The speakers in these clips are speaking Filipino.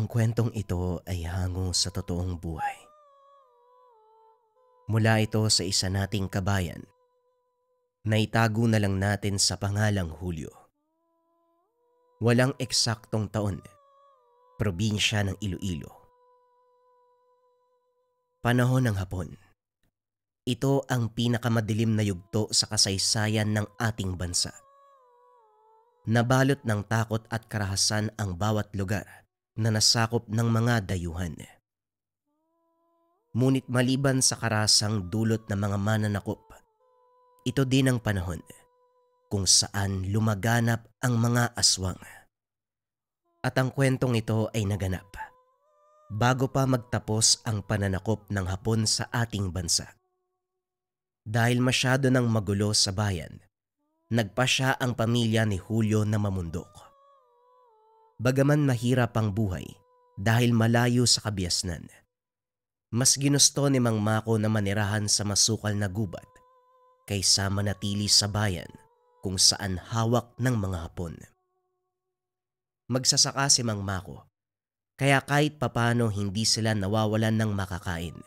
Ang kwentong ito ay hango sa totoong buhay. Mula ito sa isa nating kabayan na itago na lang natin sa pangalang Julio. Walang eksaktong taon, probinsya ng Iloilo. Panahon ng hapon. Ito ang pinakamadilim na yugto sa kasaysayan ng ating bansa. Nabalot ng takot at karahasan ang bawat lugar na nasakop ng mga dayuhan. Ngunit maliban sa karasang dulot ng mga mananakop, ito din ang panahon kung saan lumaganap ang mga aswang. At ang kwentong ito ay naganap bago pa magtapos ang pananakop ng Hapon sa ating bansa. Dahil masyado nang magulo sa bayan, nagpasya ang pamilya ni Julio na mamundok. Bagaman mahirap ang buhay dahil malayo sa kabiasnan, mas ginusto ni Mang Mako na manirahan sa masukal na gubat kaysa manatili sa bayan kung saan hawak ng mga Hapon. Magsasaka si Mang Mako, kaya kahit papano hindi sila nawawalan ng makakain.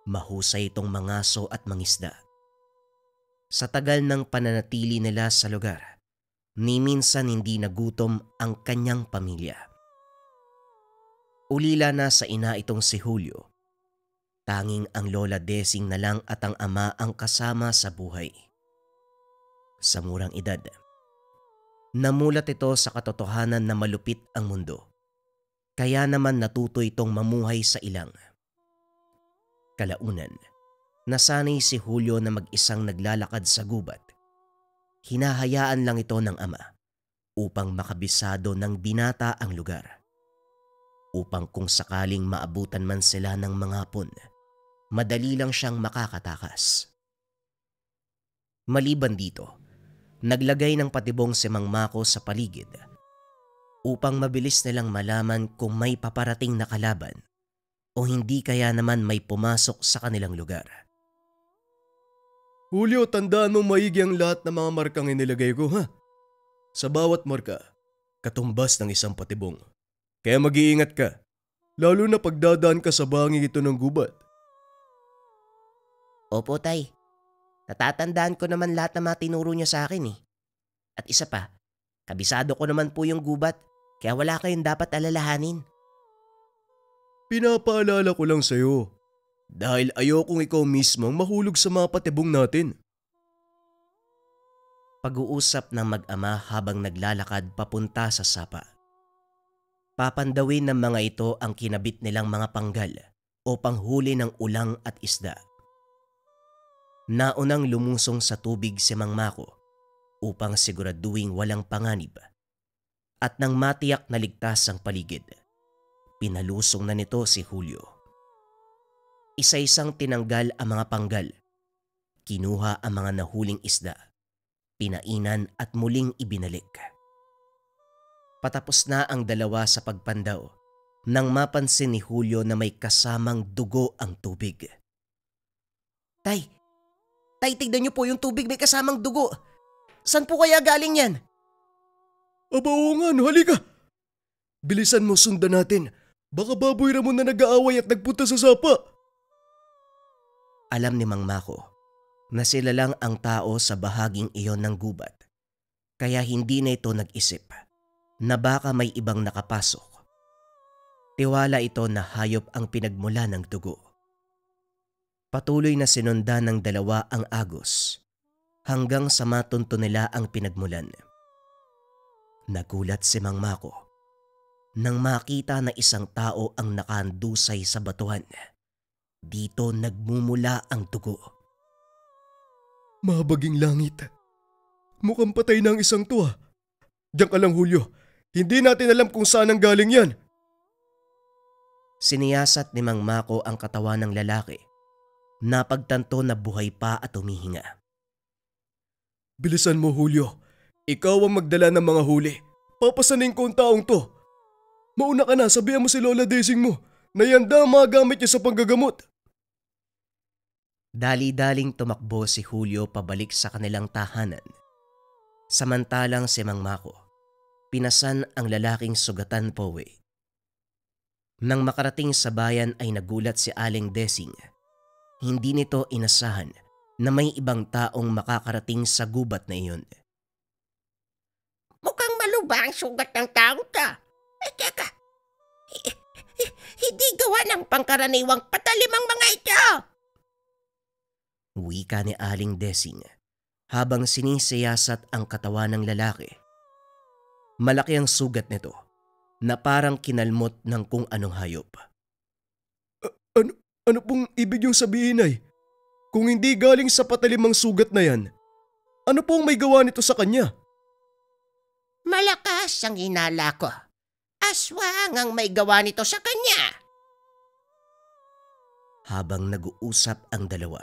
Mahusay itong mangaso at mangisda. Sa tagal ng pananatili nila sa lugar, ni minsan hindi nagutom ang kanyang pamilya. Ulila na sa ina itong si Julio. Tanging ang Lola Desing na lang at ang ama ang kasama sa buhay. Sa murang edad, namulat ito sa katotohanan na malupit ang mundo. Kaya naman natuto itong mamuhay sa ilang. Kalaunan, nasanay si Julio na mag-isang naglalakad sa gubat. Hinahayaan lang ito ng ama upang makabisado ng binata ang lugar. Upang kung sakaling maabutan man sila ng mga Hapon, madali lang siyang makakatakas. Maliban dito, naglagay ng patibong si Mang Mako sa paligid upang mabilis nilang malaman kung may paparating na kalaban o hindi kaya naman may pumasok sa kanilang lugar. Julio, tandaan mo maigi ang lahat ng mga markang inilagay ko, ha? Sa bawat marka, katumbas ng isang patibong. Kaya mag-iingat ka, lalo na pagdadaan ka sa banging ito ng gubat. Opo, Tay. Natatandaan ko naman lahat ng mga tinuro niya sa akin eh. At isa pa, kabisado ko naman po yung gubat, kaya wala kayong dapat alalahanin. Pinapaalala ko lang sa'yo, dahil ayokong ikaw mismong mahulog sa mga patibong natin. Pag-uusap ng mag-ama habang naglalakad papunta sa sapa. Papandawin ng mga ito ang kinabit nilang mga panggal o panghuli ng ulang at isda. Naunang lumusong sa tubig si Mang Mako upang siguraduhing walang panganib. At nang matiyak na ligtas ang paligid, pinalusong na nito si Julio. Isa-isang tinanggal ang mga panggal. Kinuha ang mga nahuling isda. Pinainan at muling ibinalik. Patapos na ang dalawa sa pagpandaw nang mapansin ni Julio na may kasamang dugo ang tubig. Tay, tignan niyo po yung tubig may kasamang dugo. Saan po kaya galing yan? Aba oo nga, no, halika. Bilisan mo, sundan natin. Baka Baboy Ramon na nag-aaway at nagpunta sa sapa. Alam ni Mang Mako na sila lang ang tao sa bahaging iyon ng gubat, kaya hindi na ito nag-isip na baka may ibang nakapasok. Tiwala ito na hayop ang pinagmula ng dugo. Patuloy na sinundan ng dalawa ang agos hanggang sa matunto nila ang pinagmulan. Nagulat si Mang Mako nang makita na isang tao ang nakahandusay sa batuhan. Dito nagmumula ang dugo. Mabaging langit. Mukhang patay na ang isang to, ha. Diyan ka lang, Julio. Hindi natin alam kung saan ang galing yan. Siniyasat ni Mang Mako ang katawan ng lalaki. Napagtanto na buhay pa at humihinga. Bilisan mo, Julio. Ikaw ang magdala ng mga huli. Papasanin ko ang taong to. Mauna ka na, sabihan mo si Lola Desing mo na yanda ang mga gamit niya sa panggagamot. Dali-daling tumakbo si Julio pabalik sa kanilang tahanan. Samantalang si Mang Mako, pinasan ang lalaking sugatan Powe. Nang makarating sa bayan ay nagulat si Aling Desing. Hindi nito inasahan na may ibang taong makakarating sa gubat na iyon. Mukhang malubha ang sugat ng taong to. Teka, hindi gawa ng pangkaraniwang patalim ang mga ito. Wika ni Aling Desing habang sinisiyasat ang katawan ng lalaki. Malaki ang sugat nito na parang kinalmot ng kung anong hayop. Ano pong ibig yung sabihin ay? Kung hindi galing sa patalim ang sugat na yan, ano pong may gawa nito sa kanya? Malakas ang hinala ko. Aswang ang may gawa nito sa kanya. Habang nag-uusap ang dalawa,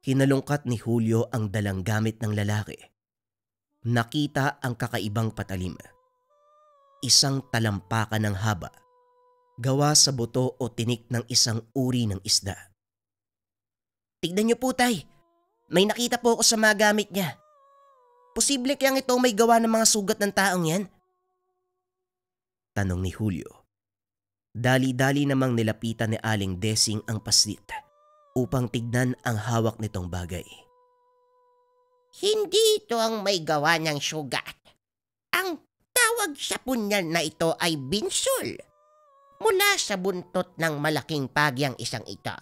hinalungkat ni Julio ang dalang gamit ng lalaki. Nakita ang kakaibang patalim. Isang talampakan ng haba, gawa sa buto o tinik ng isang uri ng isda. Tignan niyo po, tay. May nakita po ako sa mga gamit niya. Posible kayang ito may gawa ng mga sugat ng taong yan? Tanong ni Julio. Dali-dali namang nilapitan ni Aling Desing ang paslit upang tignan ang hawak nitong bagay. Hindi ito ang may gawa ng sugat. Ang tawag sa punyal na ito ay binsol. Mula sa buntot ng malaking pagyang isang ito.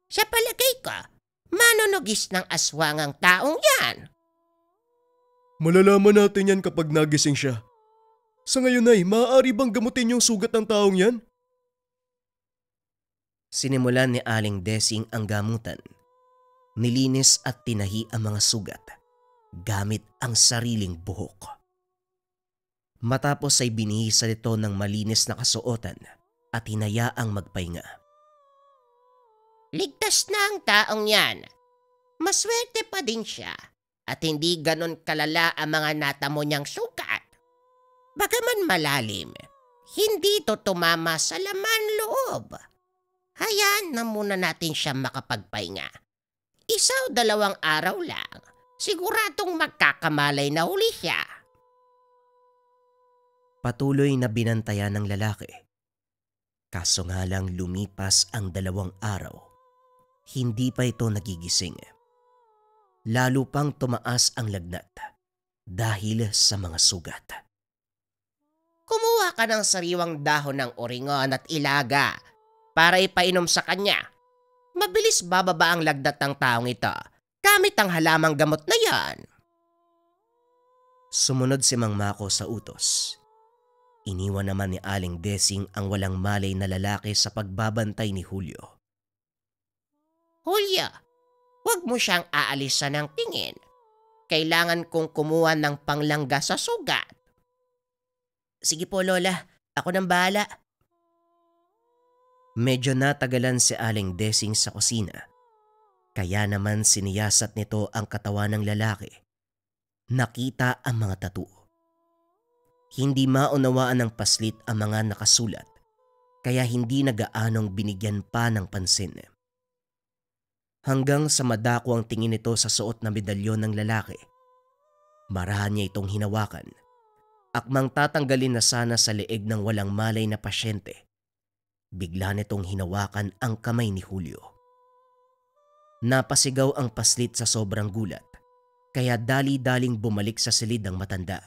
Sa palagay ko, manunugis ng aswang ang taong yan. Malalaman natin yan kapag nagising siya. Sa ngayon ay, maaari bang gamutin yung sugat ng taong yan? Sinimulan ni Aling Desing ang gamutan. Nilinis at tinahi ang mga sugat gamit ang sariling buhok. Matapos ay binihisa nito ng malinis na kasuotan at hinayaang magpahinga. Ligtas na ang taong yan. Maswerte pa din siya at hindi ganon kalala ang mga natamo niyang sugat. Bagaman malalim, hindi ito tumama sa laman loob. Hayaan na muna natin siya makapagpahinga. 1 o 2 araw lang, siguradong magkakamalay na uli siya. Patuloy na binantayan ng lalaki. Kaso nga lang lumipas ang 2 araw. Hindi pa ito nagigising. Lalo pang tumaas ang lagnat dahil sa mga sugat. Kumuha ka ng sariwang dahon ng oringon at ilaga para ipainom sa kanya. Mabilis bababa ang lagnat ng taong ito gamit ang halamang gamot na yan. Sumunod si Mang Mako sa utos. Iniwan naman ni Aling Desing ang walang malay na lalaki sa pagbabantay ni Julio. Julio, huwag mo siyang aalisan ng tingin. Kailangan kong kumuha ng panglangga sa sugat. Sige po, Lola. Ako nang bahala. Medyo natagalan si Aling Desing sa kusina. Kaya naman siniyasat nito ang katawan ng lalaki. Nakita ang mga tattoo. Hindi maunawaan ng paslit ang mga nakasulat, kaya hindi nagaanong binigyan pa ng pansin. Hanggang sa madako ang tingin nito sa suot na medalyon ng lalaki. Marahan niya itong hinawakan. Akmang tatanggalin na sana sa leeg ng walang malay na pasyente. Bigla nitong hinawakan ang kamay ni Julio. Napasigaw ang paslit sa sobrang gulat, kaya dali-daling bumalik sa silid ng matanda.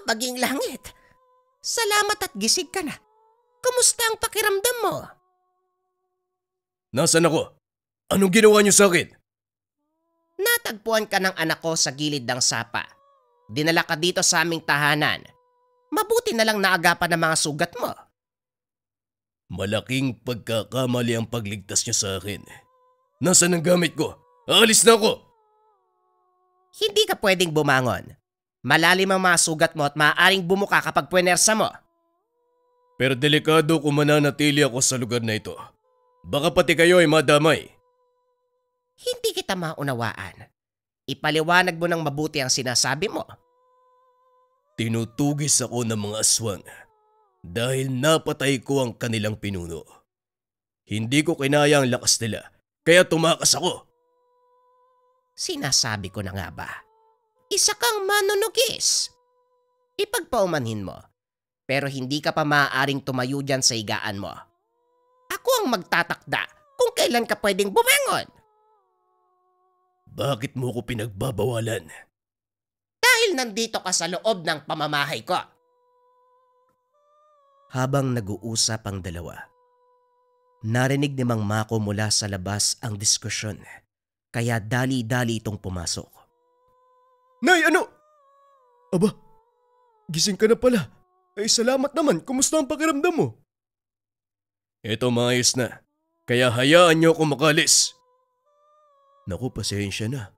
Mabaging langit. Salamat at gising ka na. Kumusta ang pakiramdam mo? Nasaan ako? Anong ginawa niyo sa akin? Natagpuan ka ng anak ko sa gilid ng sapa. Dinala ka dito sa aming tahanan. Mabuti na lang naagapan ang mga sugat mo. Malaking pagkakamali ang pagligtas niyo sa akin. Nasaan ang gamit ko? Aalis na ako! Hindi ka pwedeng bumangon. Malalim ang mga sugat mo at maaaring bumuka kapag puwersa mo. Pero delikado kung mananatili ako sa lugar na ito. Baka pati kayo ay madamay. Hindi kita maunawaan. Ipaliwanag mo ng mabuti ang sinasabi mo. Tinutugis ako ng mga aswang dahil napatay ko ang kanilang pinuno. Hindi ko kinaya ang lakas nila, kaya tumakas ako. Sinasabi ko na nga ba? Isa kang manunugis. Ipagpaumanhin mo. Pero hindi ka pa maaaring tumayo dyan sa higaan mo. Ako ang magtatakda kung kailan ka pwedeng bumangon. Bakit mo ko pinagbabawalan? Dahil nandito ka sa loob ng pamamahay ko. Habang nag-uusap ang dalawa, narinig ni Mang Mako mula sa labas ang diskusyon, kaya dali-dali itong pumasok. Nay, ano? Aba, gising ka na pala. Ay salamat naman, kumusta ang pakiramdam mo? Eto maayos na, kaya hayaan niyo ako makalis. Naku, pasensya na.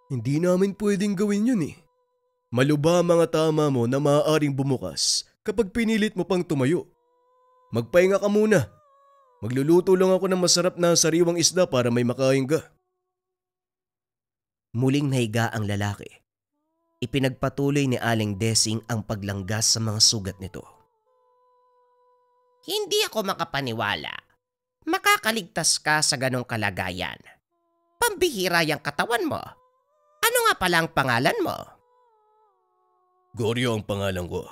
Hindi namin pwedeng gawin yun eh. Maluba mga tama mo na maaaring bumukas kapag pinilit mo pang tumayo. Magpahinga ka muna. Magluluto lang ako ng masarap na sariwang isda para may makain ka. Muling nahiga ang lalaki. Ipinagpatuloy ni Aling Desing ang paglanggas sa mga sugat nito. Hindi ako makapaniwala. Makakaligtas ka sa ganong kalagayan. Pambihira yung katawan mo. Ano nga pala ang pangalan mo? Goryo ang pangalan ko.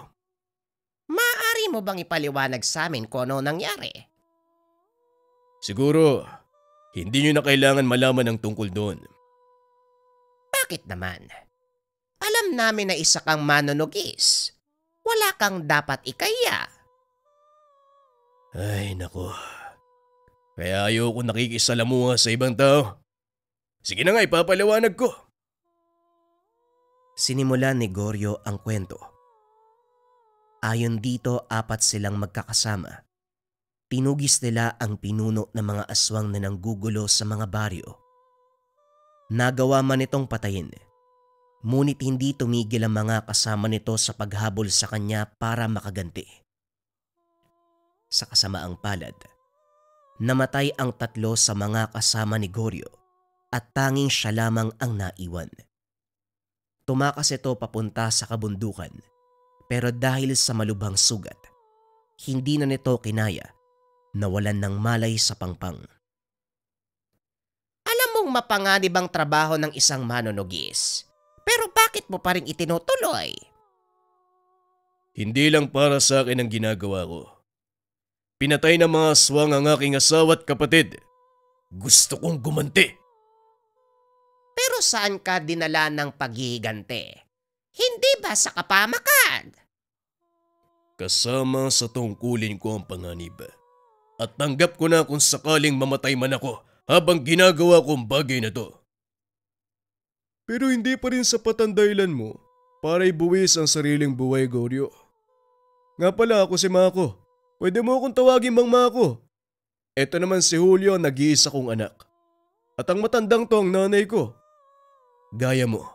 Maaari mo bang ipaliwanag sa amin kung ano nangyari? Siguro, hindi nyo na kailangan malaman ang tungkol doon. Bakit naman? Alam namin na isa kang manunugis. Wala kang dapat ikaya. Ay nako. Kaya ayoko nakikisalamuha sa ibang tao. Sige na nga, ipapaliwanag ko. Sinimulan ni Goryo ang kwento. Ayon dito, 4 silang magkakasama. Tinugis nila ang pinuno ng mga aswang na nanggugulo sa mga baryo. Nagawa man itong patayin, ngunit hindi tumigil ang mga kasama nito sa paghabol sa kanya para makaganti. Sa kasamaang palad, namatay ang 3 sa mga kasama ni Goryo at tanging siya lamang ang naiwan. Tumakas ito papunta sa kabundukan, pero dahil sa malubhang sugat, hindi na nito kinaya, nawalan ng malay sa pangpang. Alam mong mapanganib ang trabaho ng isang manunugis. Pero bakit mo pa rin itinutuloy? Hindi lang para sa akin ang ginagawa ko. Pinatay ng mga aswang ang aking asawa at kapatid. Gusto kong gumanti. Pero saan ka dinala ng paghihigante? Hindi ba sa kapamakan? Kasama sa tungkulin ko ang panganib. At tanggap ko na kung sakaling mamatay man ako habang ginagawa kong bagay na to. Pero hindi pa rin sapat ang dahilan mo para ibuwis ang sariling buhay, Goryo. Nga pala, ako si Mako. Pwede mo akong tawagin Mang Mako. Ito naman si Julio, nag-iisa kong anak. At ang matandang to ang nanay ko. Gaya mo,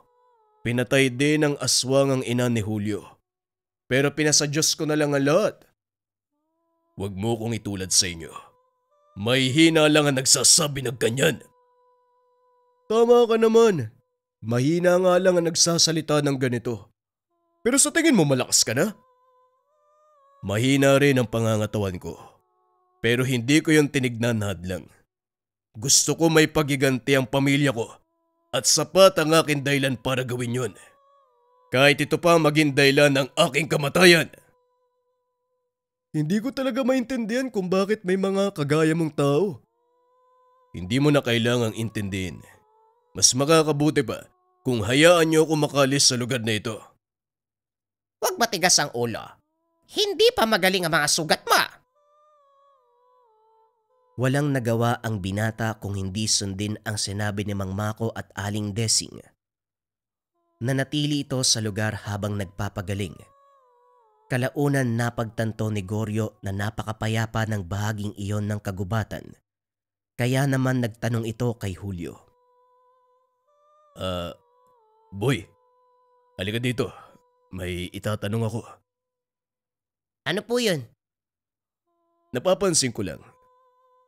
pinatay din ng aswang ang ina ni Julio. Pero pinasadyos ko na lang ang lahat. Huwag mo kong itulad sa inyo. May hina lang ang nagsasabi ng ganyan. Tama ka naman. Mahina nga lang ang nagsasalita ng ganito. Pero sa tingin mo malakas ka na? Mahina rin ang pangangatawan ko. Pero hindi ko yung tinignan na hadlang. Gusto ko may pagiganti ang pamilya ko at sapat ang aking dahilan para gawin yun. Kahit ito pa maging dahilan ng aking kamatayan. Hindi ko talaga maintindihan kung bakit may mga kagaya mong tao. Hindi mo na kailangang intindihin. Mas makakabuti pa kung hayaan niyo ako makalis sa lugar na ito. Huwag matigas ang ulo. Hindi pa magaling ang mga sugat mo. Walang nagawa ang binata kung hindi sundin ang sinabi ni Mang Mako at Aling Desing. Nanatili ito sa lugar habang nagpapagaling. Kalaunan napagtanto ni Goryo na napakapayapa ng bahaging iyon ng kagubatan. Kaya naman nagtanong ito kay Julio. Boy, halika dito. May itatanong ako. Ano po yun? Napapansin ko lang.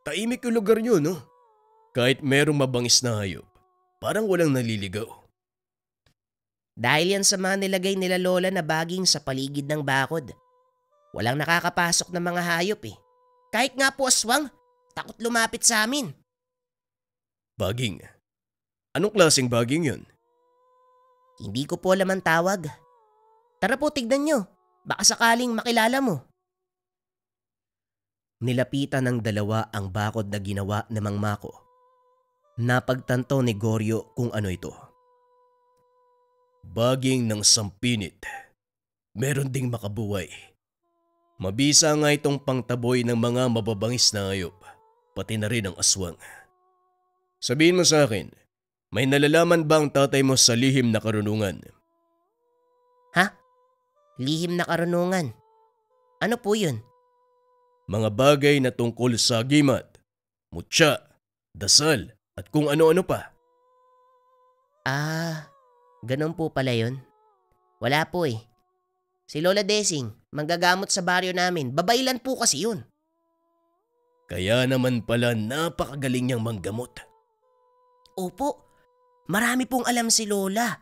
Tahimik yung lugar nyo, no? Kahit merong mabangis na hayop, parang walang naliligaw. Dahil yan sa mga nilagay nila lola na baging sa paligid ng bakod. Walang nakakapasok ng mga hayop eh. Kahit nga po aswang, takot lumapit sa amin. Baging? Anong klaseng baging yun? Hindi ko po alam ang tawag. Tara po, tignan nyo. Baka sakaling makilala mo. Nilapitan ng dalawa ang bakod na ginawa ni Mang Mako. Napagtanto ni Goryo kung ano ito. Baging ng sampinit. Meron ding makabuhay. Mabisa nga itong pangtaboy ng mga mababangis na hayop, pati na rin ang aswang. Sabihin mo sa akin, may nalalaman ba ang tatay mo sa lihim na karunungan? Ha? Lihim na karunungan? Ano po yun? Mga bagay na tungkol sa gimat, mutya, dasal, at kung ano-ano pa. Ganun po pala yun. Wala po eh. Si Lola Desing, manggagamot sa baryo namin. Babaylan po kasi yun. Kaya naman pala napakagaling niyang manggamot. Opo, marami pong alam si Lola.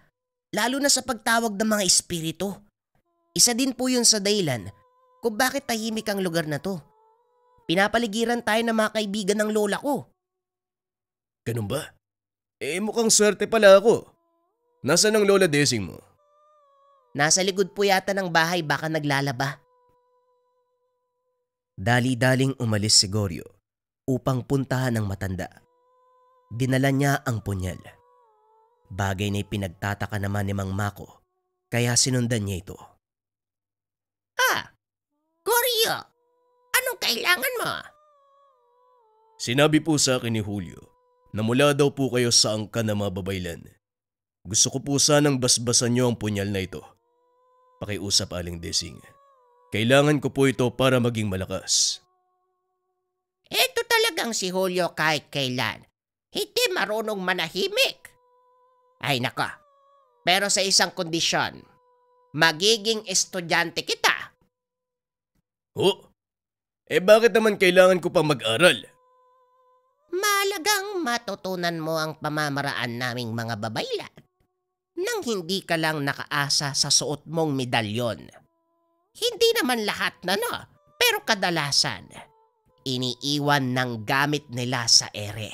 Lalo na sa pagtawag ng mga espiritu. Isa din po yun sa dahilan kung bakit tahimik ang lugar na to. Pinapaligiran tayo ng mga kaibigan ng lola ko. Ganun ba? Mukhang swerte pala ako. Nasaan ang Lola Desing mo? Nasa likod po yata ng bahay, baka naglalaba. Dali-daling umalis si Goryo upang puntahan ang matanda. Dinala niya ang punyal. Bagay na pinagtataka naman ni Mang Mako, kaya sinundan niya ito. Goryo, anong kailangan mo? Sinabi po sa akin ni Julio na mula daw po kayo sa angkan na mababaylan. Gusto ko po sanang basbasan niyo ang punyal na ito. Pakiusap, Aling Desing. Kailangan ko po ito para maging malakas. Ito talagang si Julio kahit kailan. Hindi marunong manahimik. Ay naka, pero sa isang kondisyon, magiging estudyante kita. Bakit naman kailangan ko pa mag-aral? Mahalagang matutunan mo ang pamamaraan naming mga babaylan nang hindi ka lang nakaasa sa suot mong medalyon. Hindi naman lahat pero kadalasan, iniiwan ng gamit nila sa ere.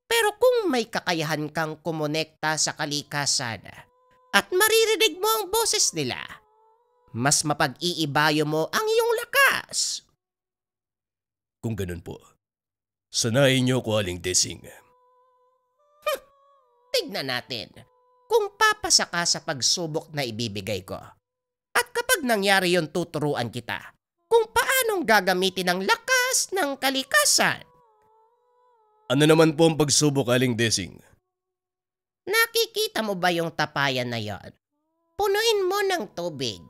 Pero kung may kakayahan kang kumonekta sa kalikasan at maririnig mo ang boses nila, mas mapag-iibayo mo ang iyong lakas. Kung ganun po, sanayin niyo ko, Aling Desing. Tignan natin kung papasa ka sa pagsubok na ibibigay ko. At kapag nangyari yon, tuturuan kita kung paanong gagamitin ang lakas ng kalikasan. Ano naman po ang pagsubok, Aling Desing? Nakikita mo ba yung tapayan na yon? Punuin mo ng tubig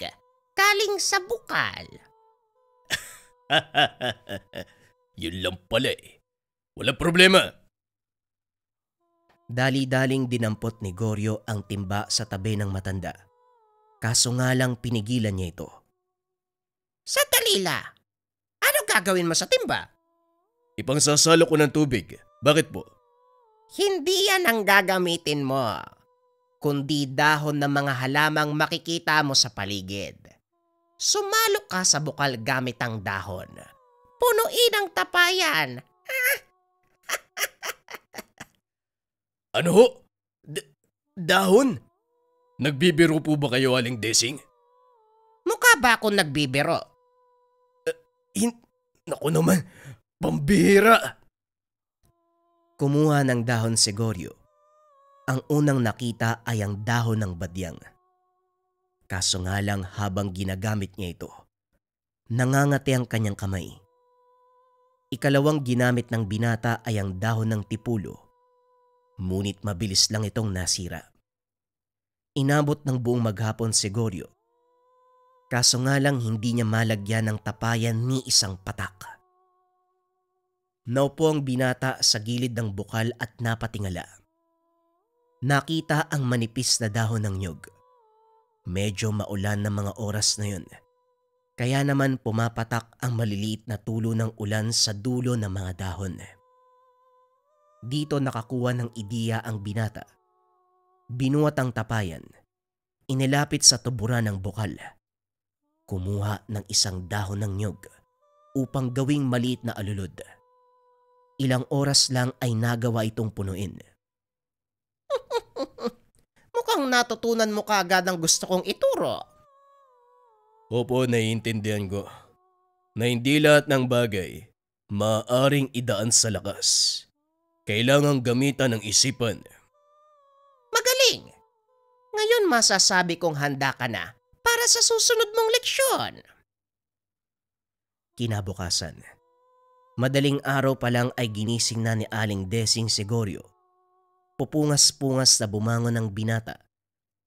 galing sa bukal. Yun lang pala eh. Walang problema. Dali-daling dinampot ni Goryo ang timba sa tabi ng matanda. Kaso nga lang pinigilan niya ito. Sa talila, ano gagawin mo sa timba? Ipangsasalo ko ng tubig. Bakit po? Hindi yan ang gagamitin mo, kundi dahon ng mga halamang makikita mo sa paligid. Sumalo ka sa bukal gamit ang dahon. Punuin ang tapayan. Ano ho? Dahon? Nagbibiro po ba kayo, Aling Desing? Mukha ba akong nagbibiro? Naku naman, pambihira! Kumuha ng dahon si Goryo. Ang unang nakita ay ang dahon ng badyang. Kaso nga lang habang ginagamit niya ito, nangangati ang kanyang kamay. Ikalawang ginamit ng binata ay ang dahon ng tipulo. Ngunit mabilis lang itong nasira. Inabot ng buong maghapon si Goryo. Kaso nga lang hindi niya malagyan ng tapayan ni isang patak. Naupo ang binata sa gilid ng bukal at napatingala. Nakita ang manipis na dahon ng nyog. Medyo maulan na mga oras na yun. Kaya naman pumapatak ang maliliit na tulo ng ulan sa dulo ng mga dahon. Dito nakakuha ng ideya ang binata. Binuhat ang tapayan. Inilapit sa tuburan ng bukal. Kumuha ng isang dahon ng nyog upang gawing maliit na alulod. Ilang oras lang ay nagawa itong punuin. Mukhang natutunan mo kaagad ang gusto kong ituro. Opo, naiintindihan ko na hindi lahat ng bagay maaaring idaan sa lakas. Kailangang gamitan ng isipan. Magaling! Ngayon masasabi kong handa ka na para sa susunod mong leksyon. Kinabukasan, madaling araw pa lang ay ginising na ni Aling Desing si Goryo. Pupungas-pungas na bumangon ng binata.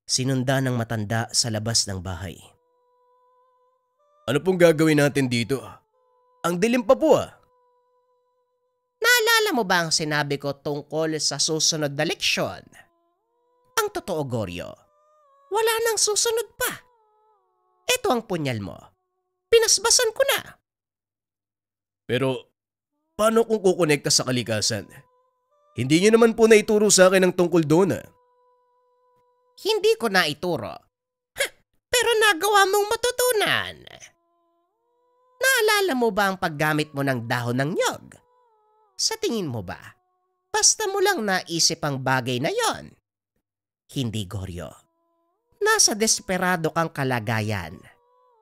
Sinunda ng matanda sa labas ng bahay. Ano pong gagawin natin dito? Ang dilim pa po ah. Naalala mo ba ang sinabi ko tungkol sa susunod na leksyon? Ang totoo, Goryo, wala nang susunod pa. Ito ang punyal mo. Pinasbasan ko na. Pero paano kung kukonekta sa kalikasan? Hindi niyo naman po naituro sa akin ang tungkol doon ah. Hindi ko na ituro. Pero nagawa mong matutunan. Naalala mo ba ang paggamit mo ng dahon ng nyog? Sa tingin mo ba, basta mo lang naisip ang bagay na yon? Hindi, Goryo. Nasa desperado kang kalagayan.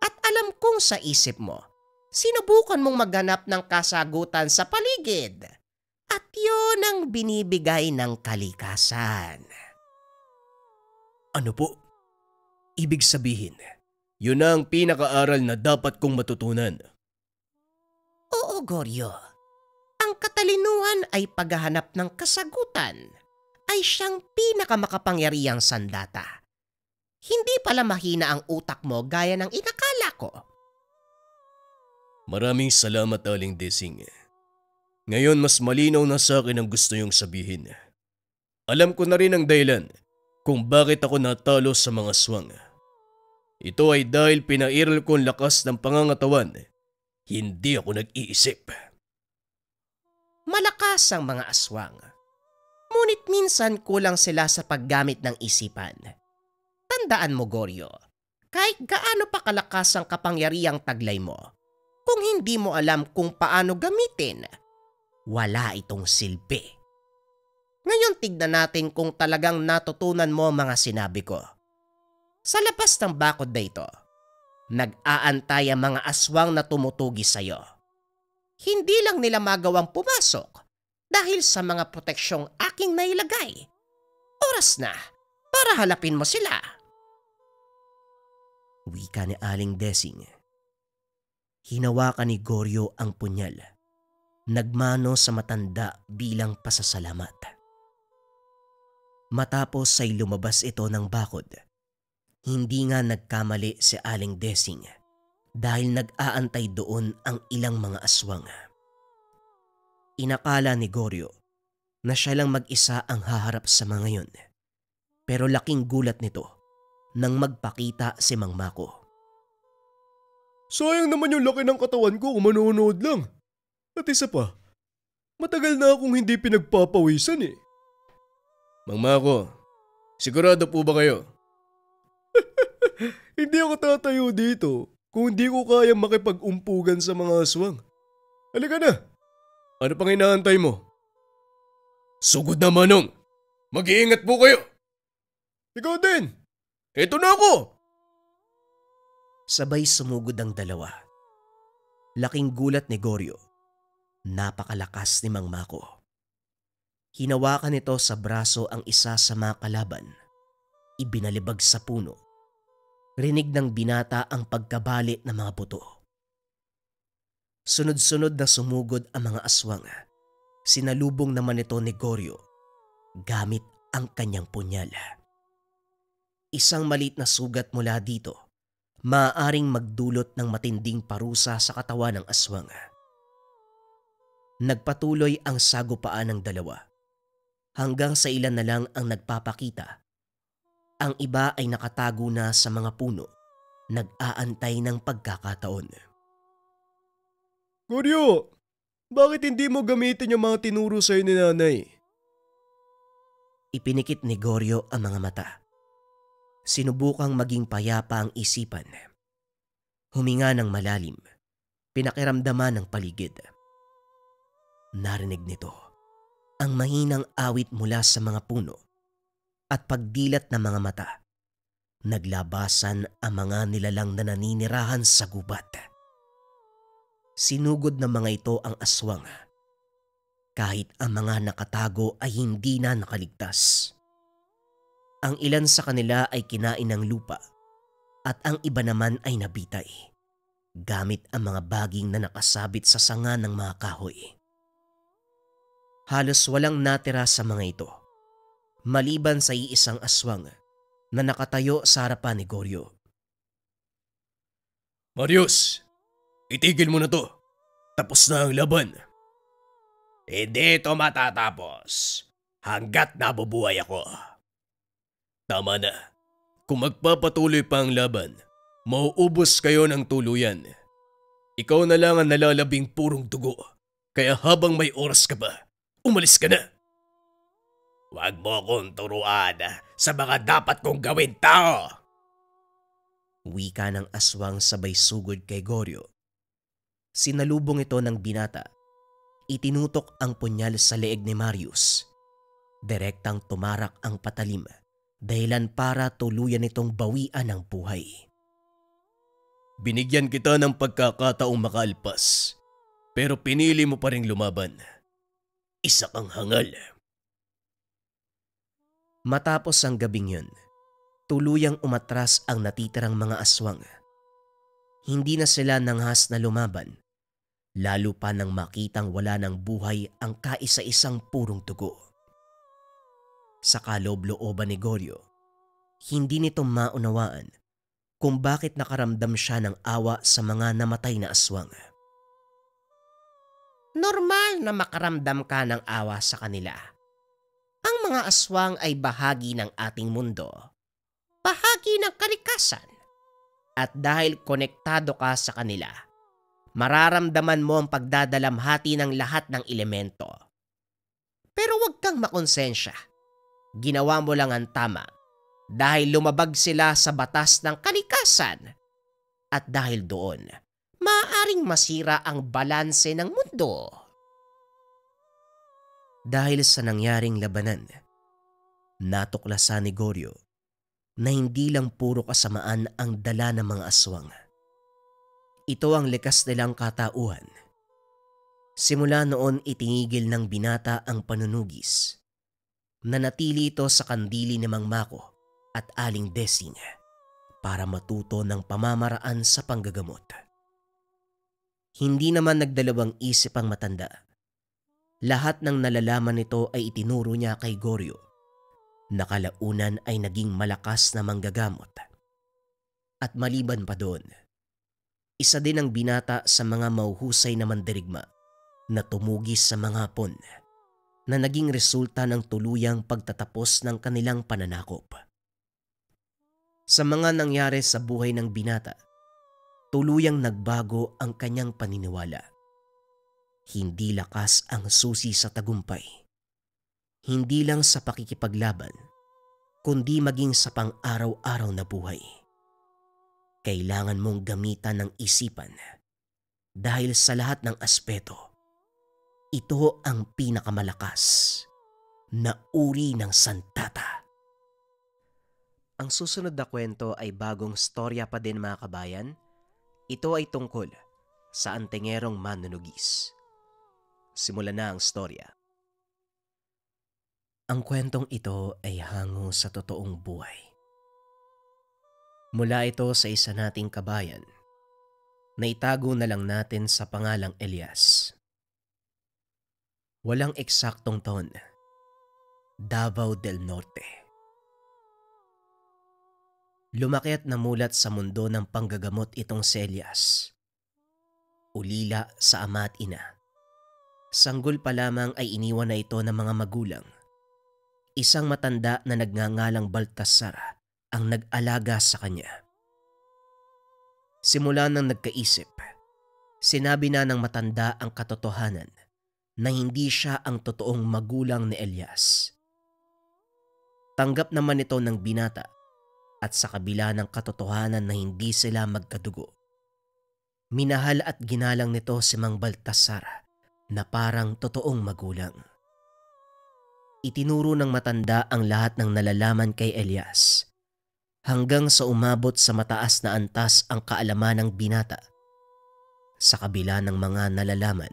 At alam kong sa isip mo, sinubukan mong maghanap ng kasagutan sa paligid. At yun ang binibigay ng kalikasan. Ano po? Ibig sabihin, yun na ang pinakaaral na dapat kong matutunan. Oo, Goryo. Ang katalinuhan ay paghahanap ng kasagutan ay siyang pinakamakapangyarihang sandata. Hindi pala mahina ang utak mo gaya ng inakala ko. Maraming salamat, Aling Desing. Ngayon mas malinaw na sa akin ang gusto niyong sabihin. Alam ko na rin ang dahilan kung bakit ako natalo sa mga aswang. Ito ay dahil pinairal ko ang lakas ng pangangatawan. Hindi ako nag-iisip. Malakas ang mga aswang. Ngunit minsan kulang sila sa paggamit ng isipan. Tandaan mo, Goryo, kahit gaano pa kalakas ang kapangyarihang taglay mo, kung hindi mo alam kung paano gamitin, wala itong silbi. Ngayon tignan natin kung talagang natutunan mo ang mga sinabi ko. Sa labas ng bakod na ito, nag-aantay ang mga aswang na tumutugi sa'yo. Hindi lang nila magawang pumasok dahil sa mga proteksyong aking nailagay. Oras na para halapin mo sila. Wika ni Aling Desing. Hinawakan ni Goryo ang punyal. Nagmano sa matanda bilang pasasalamat. Matapos ay lumabas ito ng bakod. Hindi nga nagkamali si Aling Desing dahil nag-aantay doon ang ilang mga aswang. Inakala ni Goryo na siya lang mag-isa ang haharap sa mga yon. Pero laking gulat nito nang magpakita si Mang Mako. Sayang naman yung laki ng katawan ko kung manonood lang. At isa pa, matagal na akong hindi pinagpapawisan eh. Mang Mako, sigurado po ba kayo? Hindi ako tatayo dito kung hindi ko kayang makipag-umpugan sa mga aswang. Halika na. Ano pang inaantay mo? Sugod na, Manong. Mag-iingat po kayo. Ikaw din. Eto na ako. Sabay sumugod ang dalawa. Laking gulat ni Goryo. Napakalakas ni Mang Mako. Hinawakan nito sa braso ang isa sa mga kalaban. Ibinalibag sa puno. Rinig ng binata ang pagkabali ng mga buto. Sunod-sunod na sumugod ang mga aswang. Sinalubong naman ito ni Goryo gamit ang kanyang punyal. Isang maliit na sugat mula dito, maaaring magdulot ng matinding parusa sa katawan ng aswang. Nagpatuloy ang sagupaan ng dalawa. Hanggang sa ilan na lang ang nagpapakita. Ang iba ay nakatago na sa mga puno, nag-aantay ng pagkakataon. Goryo, bakit hindi mo gamitin yung mga tinuro sa'yo ni nanay? Ipinikit ni Goryo ang mga mata. Sinubukang maging payapa ang isipan. Huminga ng malalim, pinakiramdaman ng paligid. Narinig nito ang mahinang awit mula sa mga puno at pagdilat ng mga mata. naglabasan ang mga nilalang na naninirahan sa gubat. Sinugod ng mga ito ang aswang, kahit ang mga nakatago ay hindi na nakaligtas. Ang ilan sa kanila ay kinain ng lupa at ang iba naman ay nabitay gamit ang mga baging na nakasabit sa sanga ng mga kahoy. Halos walang natira sa mga ito, maliban sa iisang aswang na nakatayo sa harapan ni Goryo. Marius, itigil mo na to. Tapos na ang laban. Hindi ito matatapos hanggat nabubuhay ako. Tama na. Kung magpapatuloy pa ang laban, mauubos kayo ng tuluyan. Ikaw na lang ang nalalabing purong dugo. Kaya habang may oras ka pa, umalis ka na. Huwag mo akong turuan sa mga dapat kong gawin, tao! Wika ng aswang sabay sugod kay Goryo. Sinalubong ito ng binata. Itinutok ang punyal sa leeg ni Marius. Direktang tumarak ang patalim, dahilan para tuluyan itong bawian ng buhay. Binigyan kita ng pagkakataong makaalpas, pero pinili mo pa ring lumaban. Isa kang hangal. Matapos ang gabing yun, tuluyang umatras ang natitirang mga aswang. Hindi na sila nanghas na lumaban, lalo pa nang makitang wala ng buhay ang kaisa-isang purong dugo. Sa kaloob-looban ni Goryo, hindi nito maunawaan kung bakit nakaramdam siya ng awa sa mga namatay na aswang. Normal na makaramdam ka ng awa sa kanila. Ang mga aswang ay bahagi ng ating mundo, bahagi ng kalikasan. At dahil konektado ka sa kanila, mararamdaman mo ang pagdadalamhati ng lahat ng elemento. Pero huwag kang makonsensya. Ginawa mo lang ang tama dahil lumabag sila sa batas ng kalikasan. At dahil doon, maaaring masira ang balanse ng mundo. Dahil sa nangyaring labanan, natuklasan ni Goryo na hindi lang puro kasamaan ang dala ng mga aswang. Ito ang likas nilang katauhan. Simula noon itinigil ng binata ang panunugis. Nanatili ito sa kandili ni Mang Mako at Aling Desing para matuto ng pamamaraan sa panggagamot. Hindi naman nagdalawang isip ang matanda. Lahat ng nalalaman nito ay itinuro niya kay Goryo. Nakalaunan ay naging malakas na manggagamot. At maliban pa doon, isa din ang binata sa mga mauhusay na mandirigma na tumugis sa mga hapon na naging resulta ng tuluyang pagtatapos ng kanilang pananakop. Sa mga nangyari sa buhay ng binata, tuluyang nagbago ang kanyang paniniwala. Hindi lakas ang susi sa tagumpay. Hindi lang sa pakikipaglaban, kundi maging sa pang-araw-araw na buhay. Kailangan mong gamitan ng isipan dahil sa lahat ng aspeto, ito ang pinakamalakas na uri ng sandata. Ang susunod na kwento ay bagong storya pa din mga kabayan. Ito ay tungkol sa antengerong manunugis. Simulan na ang storya. Ang kwentong ito ay hango sa totoong buhay. Mula ito sa isa nating kabayan na itago na lang natin sa pangalang Elias. Walang eksaktong taon. Davao del Norte. Lumaki at namulat sa mundo ng panggagamot itong si Elias. Ulila sa ama at ina. Sanggol pa lamang ay iniwan na ito ng mga magulang. Isang matanda na nagngangalang Baltasar ang nag-alaga sa kanya. Simula nang nagkaisip, sinabi na ng matanda ang katotohanan na hindi siya ang totoong magulang ni Elias. Tanggap naman ito ng binata at sa kabila ng katotohanan na hindi sila magkadugo, minahal at ginalang nito si Mang Baltasar na parang totoong magulang. Itinuro ng matanda ang lahat ng nalalaman kay Elias hanggang sa umabot sa mataas na antas ang kaalaman ng binata. Sa kabila ng mga nalalaman,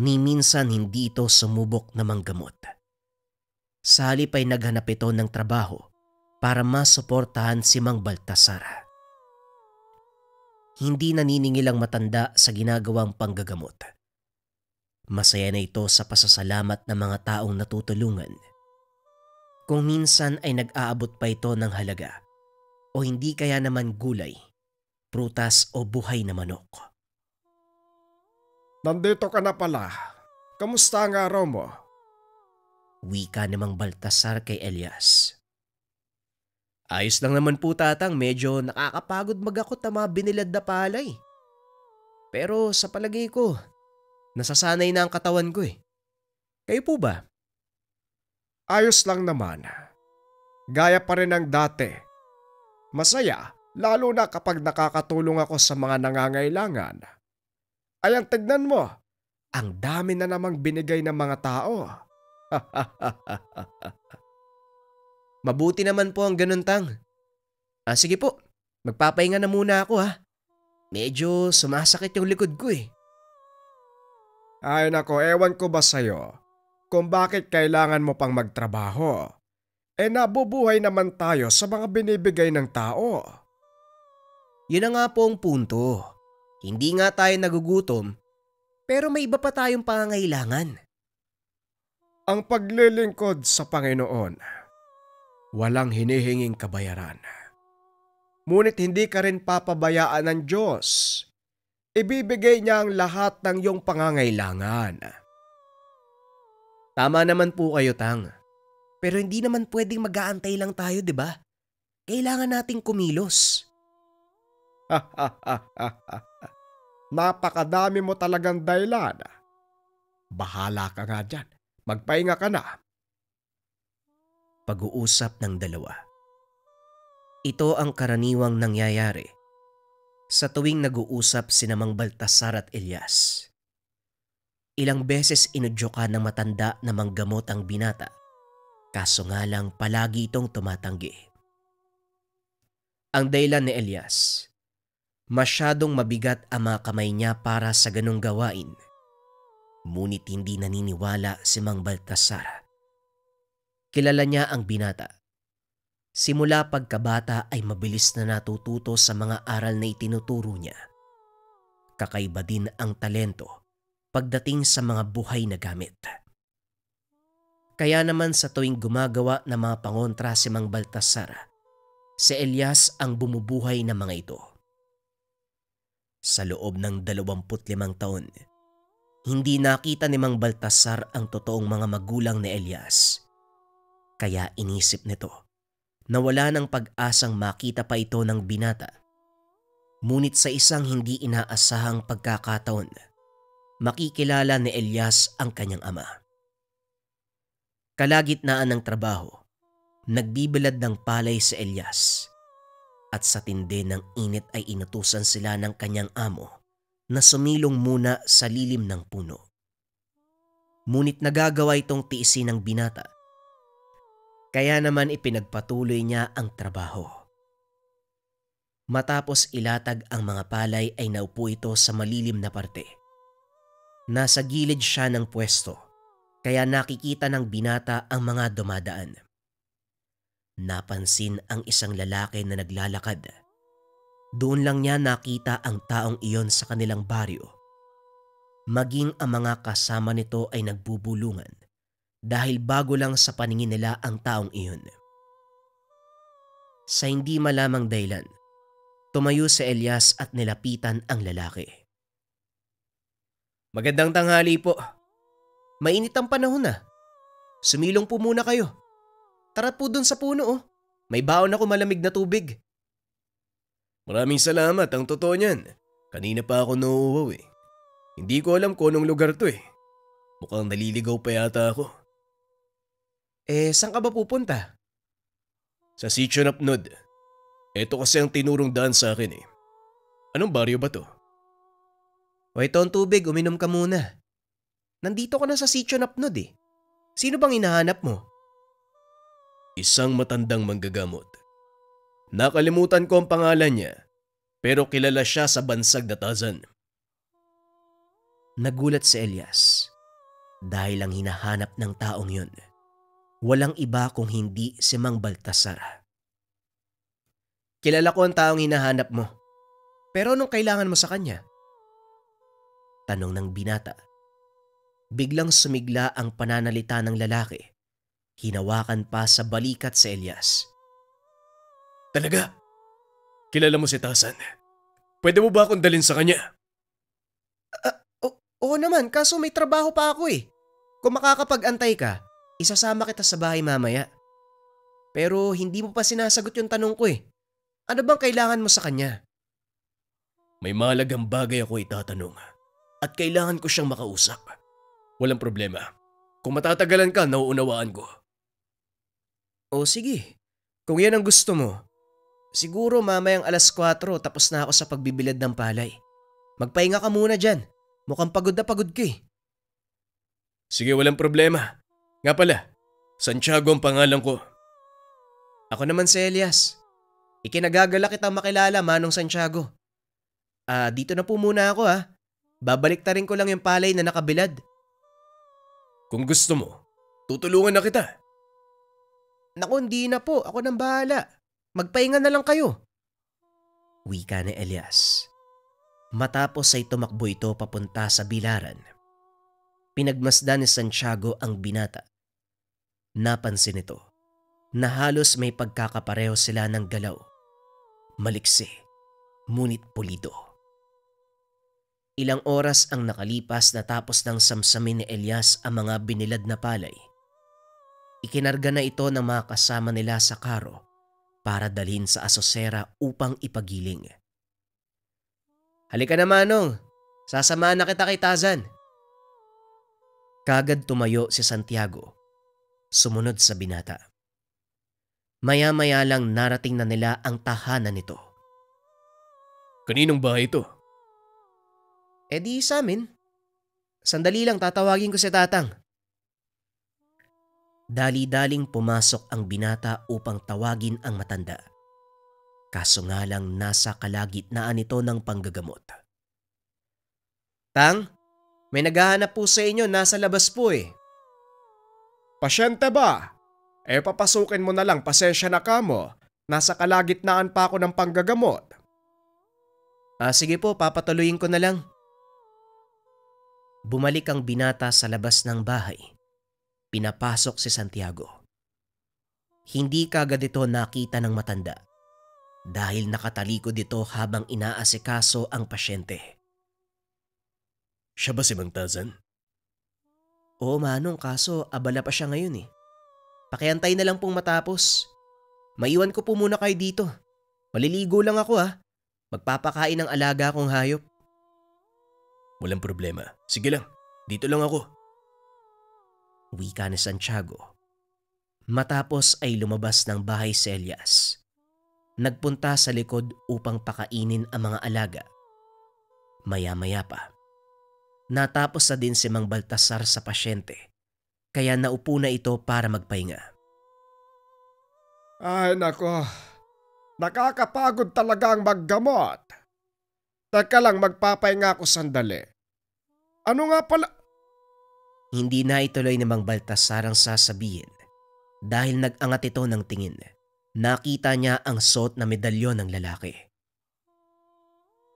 ni minsan hindi ito sumubok na manggamot. Sa halip ay naghanap ito ng trabaho para masuportahan si Mang Baltasar. Hindi naniningil ang matanda sa ginagawang panggagamot. Masaya na ito sa pasasalamat ng mga taong natutulungan. Kung minsan ay nag-aabot pa ito ng halaga o hindi kaya naman gulay, prutas o buhay na manok. Nandito ka na pala. Kamusta ang araw mo? Wika ni Mang Baltasar kay Elias. Ayos lang naman po tatang, medyo nakakapagod magakot ang mga binilad na palay. Pero sa palagay ko, nasasanay na ang katawan ko eh. Kayo po ba? Ayos lang naman. Gaya pa rin ng dati. Masaya, lalo na kapag nakakatulong ako sa mga nangangailangan. Ayan, tignan mo. Ang dami na namang binigay ng mga tao. Mabuti naman po ang ganun tang. Sige po, magpapahinga na muna ako ha. Medyo sumasakit yung likod ko eh. Ay nako, ewan ko ba sa'yo kung bakit kailangan mo pang magtrabaho. Nabubuhay naman tayo sa mga binibigay ng tao. Yun na nga po ang punto. Hindi nga tayo nagugutom, pero may iba pa tayong pangangailangan. Ang paglilingkod sa Panginoon, walang hinihinging kabayaran. Ngunit hindi ka rin papabayaan ng Diyos. Ibibigay niya ang lahat ng iyong pangangailangan. Tama naman po kayo, Tang. Pero hindi naman pwedeng mag-aantay lang tayo, di ba? Kailangan nating kumilos. Napakadami mo talagang dahilan. Bahala ka nga dyan. Magpahinga ka na. Pag-uusap ng dalawa. Ito ang karaniwang nangyayari sa tuwing nag-uusap sina Mang Baltasar at Elias. Ilang beses inudyokan ng matanda na manggamot ang binata, kaso nga lang palagi itong tumatanggi. Ang dahilan ni Elias, masyadong mabigat ang mga kamay niya para sa ganong gawain. Ngunit hindi naniniwala si Mang Baltasar. Kilala niya ang binata. Simula pagkabata ay mabilis na natututo sa mga aral na itinuturo niya. Kakaiba din ang talento pagdating sa mga buhay na gamit. Kaya naman sa tuwing gumagawa ng mga pangontra si Mang Baltasar, si Elias ang bumubuhay ng mga ito. Sa loob ng 25 taon, hindi nakita ni Mang Baltasar ang totoong mga magulang ni Elias. Kaya inisip nito na wala ng pag-asang makita pa ito ng binata. Ngunit sa isang hindi inaasahang pagkakataon, makikilala ni Elias ang kanyang ama. Kalagitnaan ng trabaho, nagbibilad ng palay si Elias. At sa tindi ng init ay inutusan sila ng kanyang amo na sumilong muna sa lilim ng puno. Ngunit nagagawa itong tiisin ng binata. Kaya naman ipinagpatuloy niya ang trabaho. Matapos ilatag ang mga palay ay naupo ito sa malilim na parte. Nasa gilid siya ng pwesto, kaya nakikita ng binata ang mga dumadaan. Napansin ang isang lalaki na naglalakad. Doon lang niya nakita ang taong iyon sa kanilang baryo. Maging ang mga kasama nito ay nagbubulungan dahil bago lang sa paningin nila ang taong iyon. Sa hindi malamang dahilan, tumayo si Elias at nilapitan ang lalaki. Magandang tanghali po. Mainit ang panahon na. Sumilong po muna kayo. Tara po dun sa puno oh. May baon ako malamig na tubig. Maraming salamat, ang totoo niyan. Kanina pa ako nauuwaw eh. Hindi ko alam kung anong lugar to eh. Mukhang naliligaw pa yata ako. Saan ka ba pupunta? Sa Sitio Napnod. Ito kasi ang tinurong daan sa akin eh. Anong baryo ba to? O ito ang tubig, uminom ka muna. Nandito ka na sa Sitio Napnod eh. Sino bang hinahanap mo? Isang matandang manggagamot. Nakalimutan ko ang pangalan niya, pero kilala siya sa bansag na Tazan. Nagulat si Elias dahil ang hinahanap ng taong yun walang iba kung hindi si Mang Baltasar. Kilala ko ang taong hinahanap mo, pero anong kailangan mo sa kanya? Tanong ng binata. Biglang sumigla ang pananalita ng lalaki. Hinawakan pa sa balikat si Elias. Talaga? Kilala mo si Tazan? Pwede mo ba akong dalhin sa kanya? Oo naman, kaso may trabaho pa ako eh. Kung makakapag-antay ka, isasama kita sa bahay mamaya. Pero hindi mo pa sinasagot yung tanong ko eh. Ano bang kailangan mo sa kanya? May mahalagang bagay ako itatanong at kailangan ko siyang makausap. Walang problema. Kung matatagalan ka, nauunawaan ko. O sige, kung yan ang gusto mo. Siguro mamayang 4:00 tapos na ako sa pagbibilad ng palay. Magpahinga ka muna dyan. Mukhang pagod na pagod ka eh. Sige, walang problema. Nga pala, Santiago ang pangalan ko. Ako naman si Elias. Ikinagagala kitang makilala, Manong Santiago. Dito na po muna ako ha. Babalik ta rin ko lang yung palay na nakabilad. Kung gusto mo, tutulungan na kita. Naku, hindi na po. Ako nang bahala. Magpahinga na lang kayo. Wika ni Elias. Matapos ay tumakbo ito papunta sa bilaran. Pinagmasdan ni Santiago ang binata. Napansin ito na halos may pagkakapareho sila ng galaw. Maliksi, ngunit pulido. Ilang oras ang nakalipas natapos ng samsamin ni Elias ang mga binilad na palay. Ikinarga na ito ng mga kasama nila sa karo para dalhin sa asosera upang ipagiling. Halika na Manong, sasamahan na kita kay Tazan. Kagad tumayo si Santiago, sumunod sa binata. Maya-maya lang narating na nila ang tahanan nito. Kaninong bahay ito? Di sa amin. Sandali lang tatawagin ko si Tatang. Dali-daling pumasok ang binata upang tawagin ang matanda. Kaso nga lang nasa kalagitnaan nito ng panggagamot. Tang, may naghahanap po sa inyo, nasa labas po eh. Pasyente ba? Papasukin mo na lang, pasensya na ka mo. Nasa kalagitnaan pa ako ng panggagamot. Sige po, papatuloyin ko na lang. Bumalik ang binata sa labas ng bahay. Pinapasok si Santiago. Hindi kagad ito nakita ng matanda dahil nakatalikod ito habang inaasikaso ang pasyente. Siya ba si Mang Tazan? Oo Manong, kaso abala pa siya ngayon eh. Pakiantay na lang pong matapos. Maiwan ko po muna kayo dito. Maliligo lang ako ha. Magpapakain ng alaga kong hayop. Walang problema. Sige lang, dito lang ako. Wika ni Santiago. Matapos ay lumabas ng bahay si Elias. Nagpunta sa likod upang pakainin ang mga alaga. Maya-maya pa. Natapos na din si Mang Baltasar sa pasyente, kaya naupo na ito para magpahinga. Ay nako, nakakapagod talaga ang maggamot. Teka lang, magpapahinga ako sandali. Ano nga pala? Hindi na ituloy ni Mang Baltasar ang sasabihin dahil nag-angat ito ng tingin. Nakita niya ang suot na medalyon ng lalaki.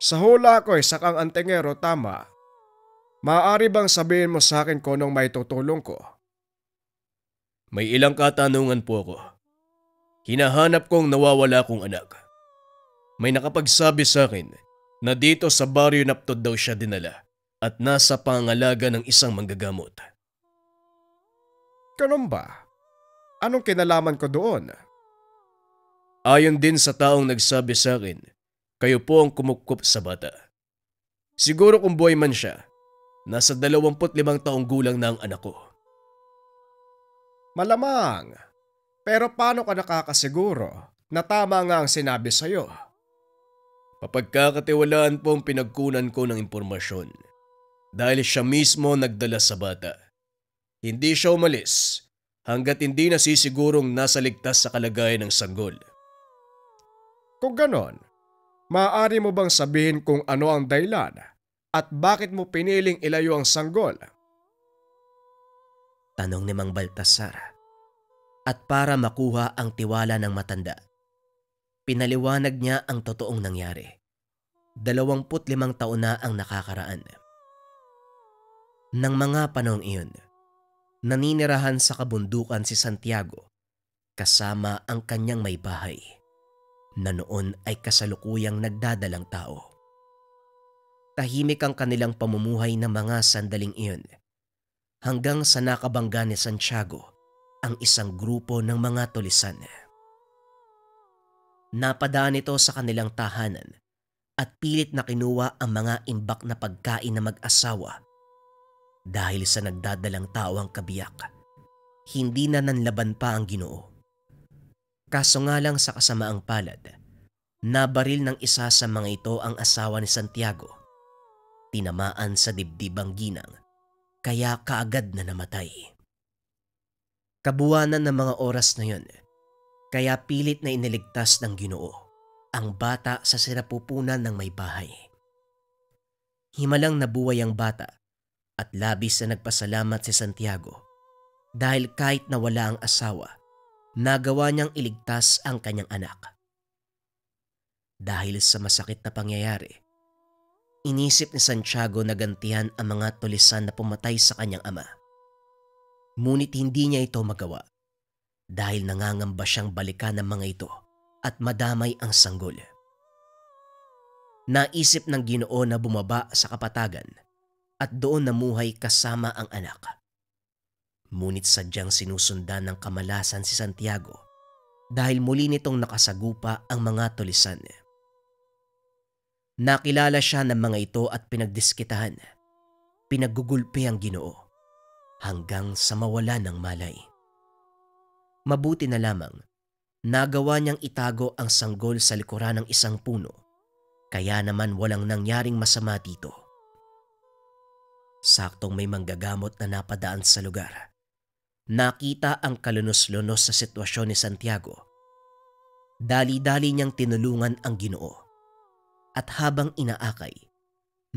Sa hula ko sakang antingero, tama. Maaari bang sabihin mo sa akin kung anong may tutulong ko? May ilang katanungan po ako. Hinahanap kong nawawala kong anak. May nakapagsabi sa akin na dito sa baryo Naptod daw siya dinala at nasa pangalaga ng isang manggagamot. Ganun ba? Anong kinalaman ko doon? Ayon din sa taong nagsabi sa akin, kayo po ang kumupkup sa bata. Siguro kung buhay man siya, nasa 25 taong gulang na ang anak ko. Malamang. Pero paano ka nakakasiguro na tama nga ang sinabi sa'yo? Papagkakatiwalaan po ang pinagkunan ko ng impormasyon dahil siya mismo nagdala sa bata. Hindi siya umalis hanggat hindi nasisigurong nasa ligtas sa kalagayan ng sanggol. Kung ganon, maaari mo bang sabihin kung ano ang dahilan at bakit mo piniling ilayo ang sanggol? Tanong ni Mang Baltasar. At para makuha ang tiwala ng matanda, pinaliwanag niya ang totoong nangyari. 25 taon na ang nakakaraan. Nang mga panahong iyon, naninirahan sa kabundukan si Santiago kasama ang kanyang may bahay na noon ay kasalukuyang nagdadalang tao. Tahimik ang kanilang pamumuhay ng mga sandaling iyon hanggang sa nakabangga ni Santiago ang isang grupo ng mga tulisan. Napadaan ito sa kanilang tahanan at pilit na kinuha ang mga imbak na pagkain na mag-asawa dahil sa nagdadalang tao ang kabiyak. Hindi na nanlaban pa ang Ginoo. Kaso nga lang sa kasamaang palad, nabaril ng isa sa mga ito ang asawa ni Santiago. Tinamaan sa dibdib ang ginang, kaya kaagad na namatay. Kabuwanan ng mga oras na yun, kaya pilit na iniligtas ng Ginoo ang bata sa sinapupunan ng may bahay. Himalang nabuhay ang bata at labis na nagpasalamat si Santiago dahil kahit nawala ang asawa, nagawa niyang iligtas ang kanyang anak. Dahil sa masakit na pangyayari, inisip ni Santiago na gantihan ang mga tulisan na pumatay sa kanyang ama. Ngunit hindi niya ito magawa dahil nangangamba siyang balikan ng mga ito at madamay ang sanggol. Naisip ng Ginoo na bumaba sa kapatagan at doon namuhay kasama ang anak. Ngunit sadyang sinusundan ng kamalasan si Santiago dahil muli nitong nakasagupa ang mga tulisan. Nakilala siya ng mga ito at pinagdiskitahan. Pinaggugulpi ang Ginoo hanggang sa mawala ng malay. Mabuti na lamang, nagawa niyang itago ang sanggol sa likuran ng isang puno, kaya naman walang nangyaring masama dito. Saktong may manggagamot na napadaan sa lugar. Nakita ang kalunos-lunos sa sitwasyon ni Santiago. Dali-dali niyang tinulungan ang Ginoo. At habang inaakay,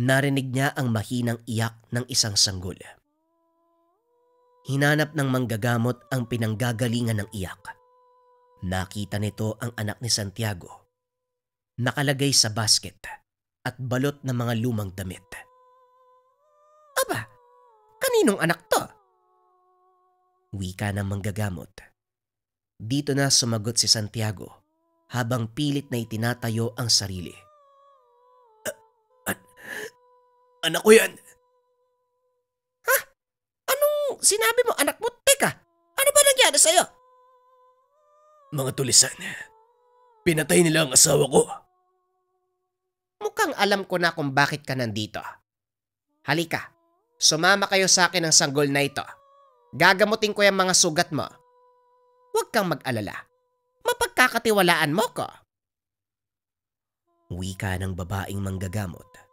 narinig niya ang mahinang iyak ng isang sanggol. Hinanap ng manggagamot ang pinanggagalingan ng iyak. Nakita nito ang anak ni Santiago. Nakalagay sa basket at balot ng mga lumang damit. Aba, kaninong anak to? Wika ng manggagamot. Dito na sumagot si Santiago habang pilit na itinatayo ang sarili. Anak ko yan. Anong sinabi mo, anak mo? Teka, ano ba nangyari sa'yo? Mga tulisan, pinatay nila ang asawa ko. Mukhang alam ko na kung bakit ka nandito. Halika, sumama kayo sa akin ng sanggol na ito. Gagamutin ko yung mga sugat mo. Huwag kang mag-alala. Mapagkakatiwalaan mo ko. Wika ng babaeng manggagamot.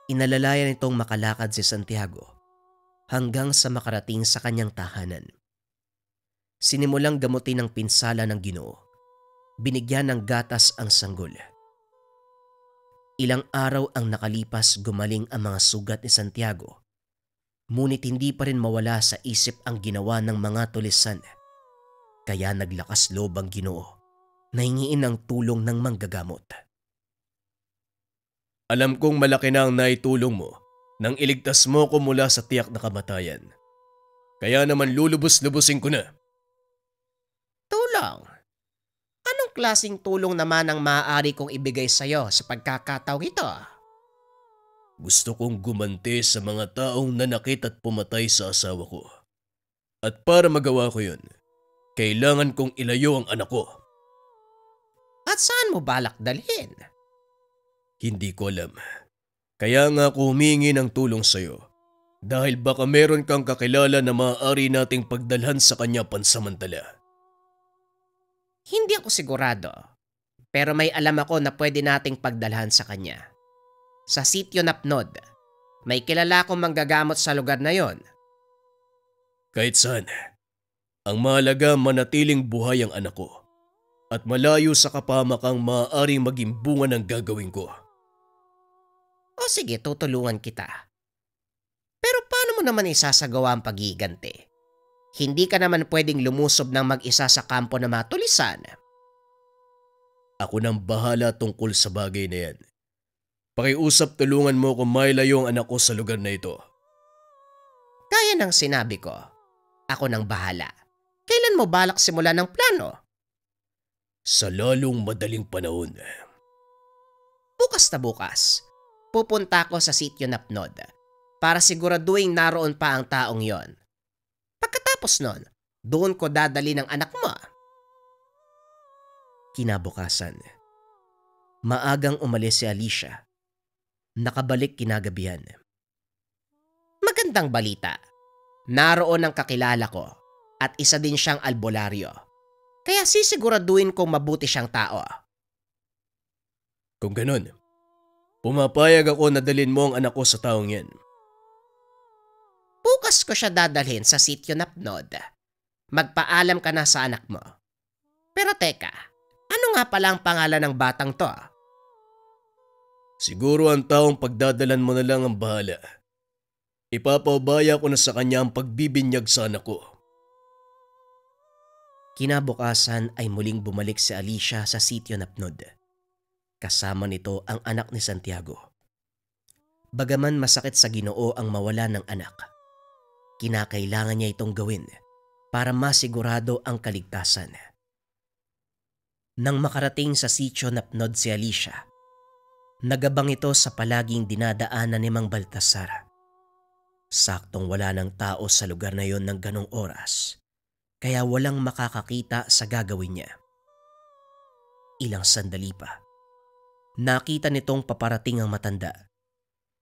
Inalalayan itong makalakad si Santiago hanggang sa makarating sa kanyang tahanan. Sinimulang gamutin ng pinsala ng Ginoo. Binigyan ng gatas ang sanggol. Ilang araw ang nakalipas, gumaling ang mga sugat ni Santiago. Ngunit hindi pa rin mawala sa isip ang ginawa ng mga tulisan. Kaya naglakas loob ang Ginoo na hingiin ang tulong ng manggagamot. Alam kong malaki na ang naitulong mo nang iligtas mo ko mula sa tiyak na kamatayan. Kaya naman lulubos-lubusin ko na. Tulong? Anong klaseng tulong naman ang maaari kong ibigay sa'yo sa pagkakataong ito? Gusto kong gumanti sa mga taong nanakit at pumatay sa asawa ko. At para magawa ko yun, kailangan kong ilayo ang anak ko. At saan mo balak dalhin? Hindi ko alam. Kaya nga ako humingi ng tulong sa'yo. Dahil baka meron kang kakilala na maaari nating pagdalhan sa kanya pansamantala. Hindi ako sigurado. Pero may alam ako na pwede nating pagdalhan sa kanya. Sa sitio Napnod, may kilala akong manggagamot sa lugar na yon. Kahit saan, ang mahalaga manatiling buhay ang anak ko. at malayo sa kapamakang maaaring maging bunga ng gagawin ko. O sige, tutulungan kita. Pero paano mo naman isasagawa ang paghiganti? Hindi ka naman pwedeng lumusob ng mag-isa sa kampo na matulisan. Ako nang bahala tungkol sa bagay na yan. Pakiusap, tulungan mo kung mailayo ang anak ko sa lugar na ito. Kaya ng sinabi ko, ako nang bahala. Kailan mo balak simulan ng plano? Sa lalong madaling panahon. Bukas na bukas, pupunta ako sa sitio Napnod para siguraduhin naroon pa ang taong yon. Pagkatapos nun, doon ko dadali ng anak mo. Kinabukasan, maagang umalis si Alicia. Nakabalik kinagabihan. Magandang balita. Naroon ang kakilala ko at isa din siyang albularyo. Kaya sisiguraduhin kong mabuti siyang tao. Kung ganun, pumapayag ako na dalhin mo ang anak ko sa taong yan. Bukas ko siya dadalhin sa sitio Napnod. Magpaalam ka na sa anak mo. Pero teka, ano nga pala ang pangalan ng batang to? Siguro ang taong pagdadalan mo na lang ang bahala. Ipapaubaya ko na sa kanya ang pagbibinyag sa anak ko. Kinabukasan ay muling bumalik si Alicia sa sitio Napnod. Kasama nito ang anak ni Santiago. Bagaman masakit sa Ginoo ang mawala ng anak, kinakailangan niya itong gawin para masigurado ang kaligtasan. Nang makarating sa sitio Napnod si Alicia, nagabang ito sa palaging dinadaanan ni Mang Baltasar. Saktong wala ng tao sa lugar na yon ng ganong oras, kaya walang makakakita sa gagawin niya. Ilang sandali pa, nakita nitong paparating ang matanda,